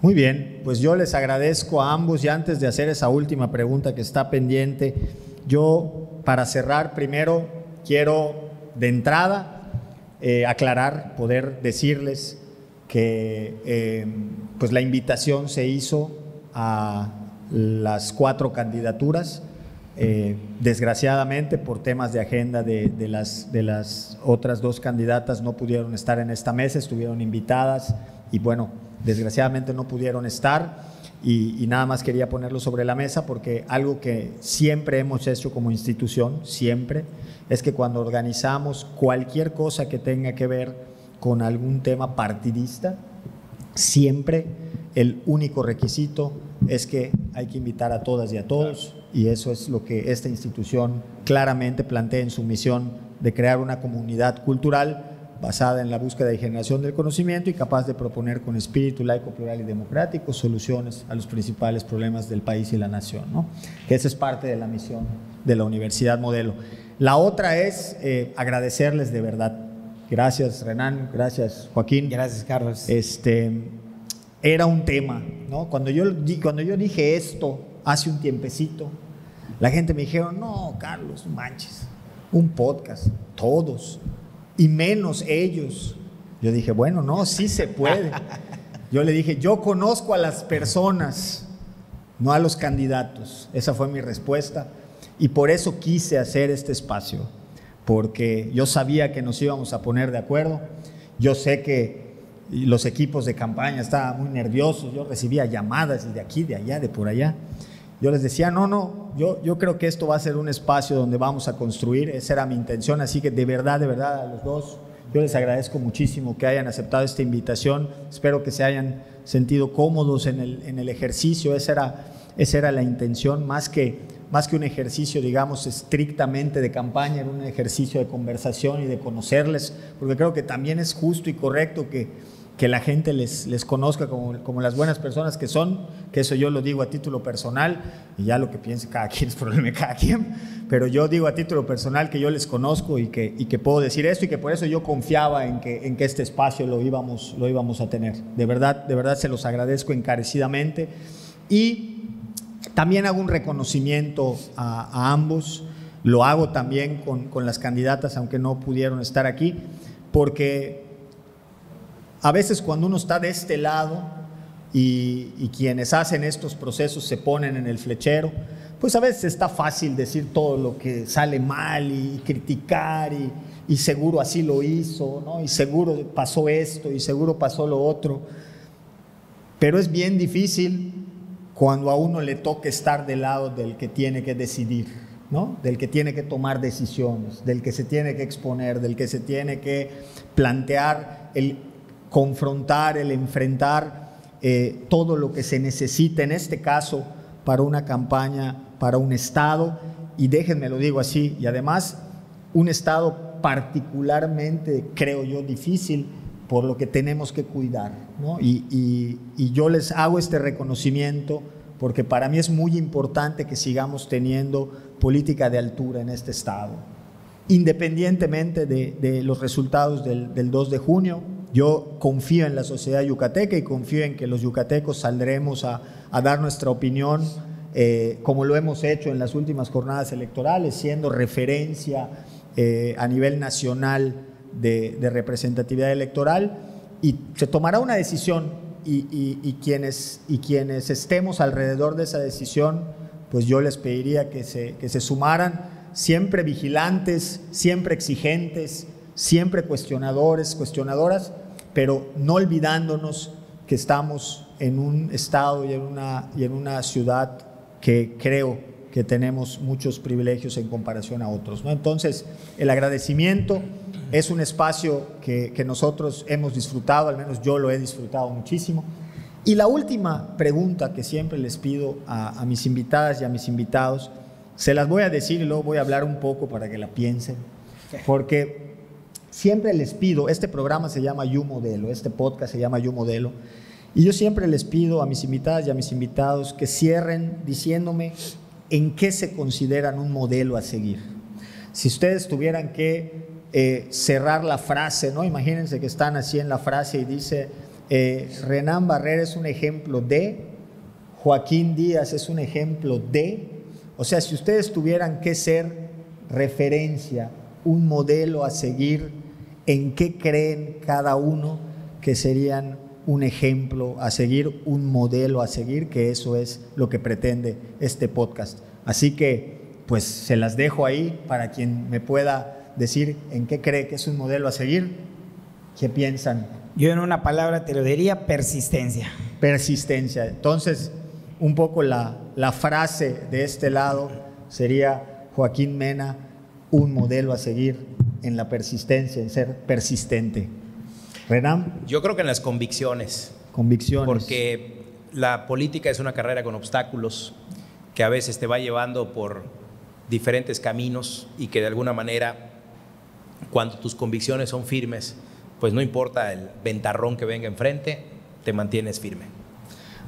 Muy bien, pues yo les agradezco a ambos, y antes de hacer esa última pregunta que está pendiente, yo para cerrar primero quiero de entrada aclarar, poder decirles que pues la invitación se hizo a las 4 candidaturas. Desgraciadamente por temas de agenda de las otras 2 candidatas no pudieron estar en esta mesa, estuvieron invitadas y bueno, desgraciadamente no pudieron estar, y nada más quería ponerlo sobre la mesa porque algo que siempre hemos hecho como institución, siempre, es que cuando organizamos cualquier cosa que tenga que ver con algún tema partidista, siempre el único requisito es que hay que invitar a todas y a todos, y eso es lo que esta institución claramente plantea en su misión de crear una comunidad cultural basada en la búsqueda y generación del conocimiento y capaz de proponer con espíritu laico, plural y democrático soluciones a los principales problemas del país y la nación, ¿no? Que esa es parte de la misión de la Universidad Modelo. La otra es agradecerles de verdad. Gracias, Renan, gracias, Joaquín. Gracias, Carlos. Era un tema, ¿no? Cuando yo dije esto hace un tiempecito, la gente me dijeron, no, Carlos, manches, un podcast, todos, y menos ellos. Yo dije, bueno, no, sí se puede. Yo le dije, yo conozco a las personas, no a los candidatos. Esa fue mi respuesta, y por eso quise hacer este espacio, porque yo sabía que nos íbamos a poner de acuerdo. Yo sé que los equipos de campaña estaban muy nerviosos, yo recibía llamadas de aquí, de allá, de por allá. Yo les decía, no, yo creo que esto va a ser un espacio donde vamos a construir, esa era mi intención, así que de verdad a los dos, yo les agradezco muchísimo que hayan aceptado esta invitación, espero que se hayan sentido cómodos en el ejercicio, esa era la intención, más que un ejercicio, digamos, estrictamente de campaña, era un ejercicio de conversación y de conocerles, porque creo que también es justo y correcto que la gente les conozca como las buenas personas que son, que eso yo lo digo a título personal, y ya lo que piense cada quien es problema de cada quien, pero yo digo a título personal que yo les conozco y que puedo decir esto, y que por eso yo confiaba en que este espacio lo íbamos a tener. De verdad se los agradezco encarecidamente, y también hago un reconocimiento a ambos, lo hago también con las candidatas, aunque no pudieron estar aquí, porque a veces cuando uno está de este lado y quienes hacen estos procesos se ponen en el flechero, pues a veces está fácil decir todo lo que sale mal y criticar y seguro así lo hizo, ¿no? Y seguro pasó esto y seguro pasó lo otro, pero es bien difícil cuando a uno le toca estar del lado del que tiene que decidir, ¿no? Del que tiene que tomar decisiones, del que se tiene que exponer, del que se tiene que plantear el confrontar, el enfrentar todo lo que se necesita, en este caso, para una campaña, para un Estado, y déjenme lo digo así, y además un Estado particularmente, creo yo, difícil, por lo que tenemos que cuidar, ¿no? Y yo les hago este reconocimiento porque para mí es muy importante que sigamos teniendo política de altura en este Estado, independientemente de los resultados del 2 de junio. Yo confío en la sociedad yucateca y confío en que los yucatecos saldremos a dar nuestra opinión, como lo hemos hecho en las últimas jornadas electorales, siendo referencia a nivel nacional de representatividad electoral, y se tomará una decisión, y quienes estemos alrededor de esa decisión, pues yo les pediría que se sumaran, siempre vigilantes, siempre exigentes, siempre cuestionadores, cuestionadoras, pero no olvidándonos que estamos en un estado y en una ciudad que creo que tenemos muchos privilegios en comparación a otros, ¿no? Entonces, el agradecimiento es un espacio que nosotros hemos disfrutado, al menos yo lo he disfrutado muchísimo. Y la última pregunta que siempre les pido a mis invitadas y a mis invitados, se las voy a decir y luego voy a hablar un poco para que la piensen, porque siempre les pido, este programa se llama You Modelo, este podcast se llama You Modelo, y yo siempre les pido a mis invitadas y a mis invitados que cierren diciéndome en qué se consideran un modelo a seguir. Si ustedes tuvieran que cerrar la frase, ¿no? Imagínense que están así en la frase y dice, Renán Barrera es un ejemplo de, Joaquín Díaz es un ejemplo de, o sea, si ustedes tuvieran que ser referencia, un modelo a seguir, ¿en qué creen cada uno que serían un ejemplo a seguir, un modelo a seguir? Que eso es lo que pretende este podcast. Así que, pues, se las dejo ahí para quien me pueda decir en qué cree que es un modelo a seguir. ¿Qué piensan? Yo en una palabra te lo diría: persistencia. Persistencia. Entonces, un poco la frase de este lado sería: Joaquín Mena, un modelo a seguir en la persistencia, en ser persistente. Renán. Yo creo que en las convicciones. Convicciones. Porque la política es una carrera con obstáculos que a veces te va llevando por diferentes caminos y que de alguna manera, cuando tus convicciones son firmes, pues no importa el ventarrón que venga enfrente, te mantienes firme.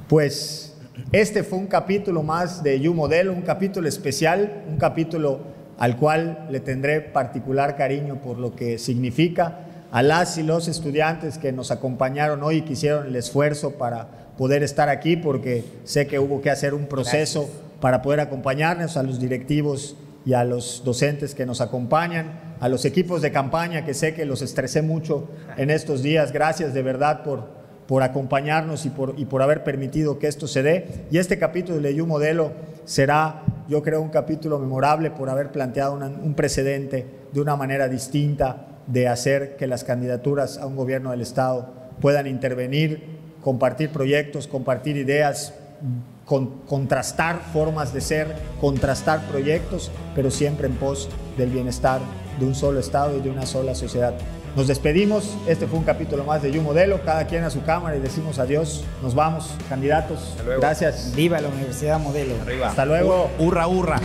Pues este fue un capítulo más de You Modelo, un capítulo especial, un capítulo al cual le tendré particular cariño por lo que significa. A las y los estudiantes que nos acompañaron hoy y que hicieron el esfuerzo para poder estar aquí, porque sé que hubo que hacer un proceso. Gracias. Para poder acompañarnos, a los directivos y a los docentes que nos acompañan, a los equipos de campaña que sé que los estresé mucho en estos días. Gracias de verdad por acompañarnos y por haber permitido que esto se dé. Y este capítulo de You Modelo será, yo creo, un capítulo memorable por haber planteado un precedente de una manera distinta de hacer que las candidaturas a un gobierno del Estado puedan intervenir, compartir proyectos, compartir ideas, contrastar formas de ser, contrastar proyectos, pero siempre en pos del bienestar de un solo Estado y de una sola sociedad. Nos despedimos, este fue un capítulo más de You Modelo, cada quien a su cámara y decimos adiós, nos vamos, candidatos, gracias. Viva la Universidad Modelo. Arriba. Hasta luego. Hurra, hurra.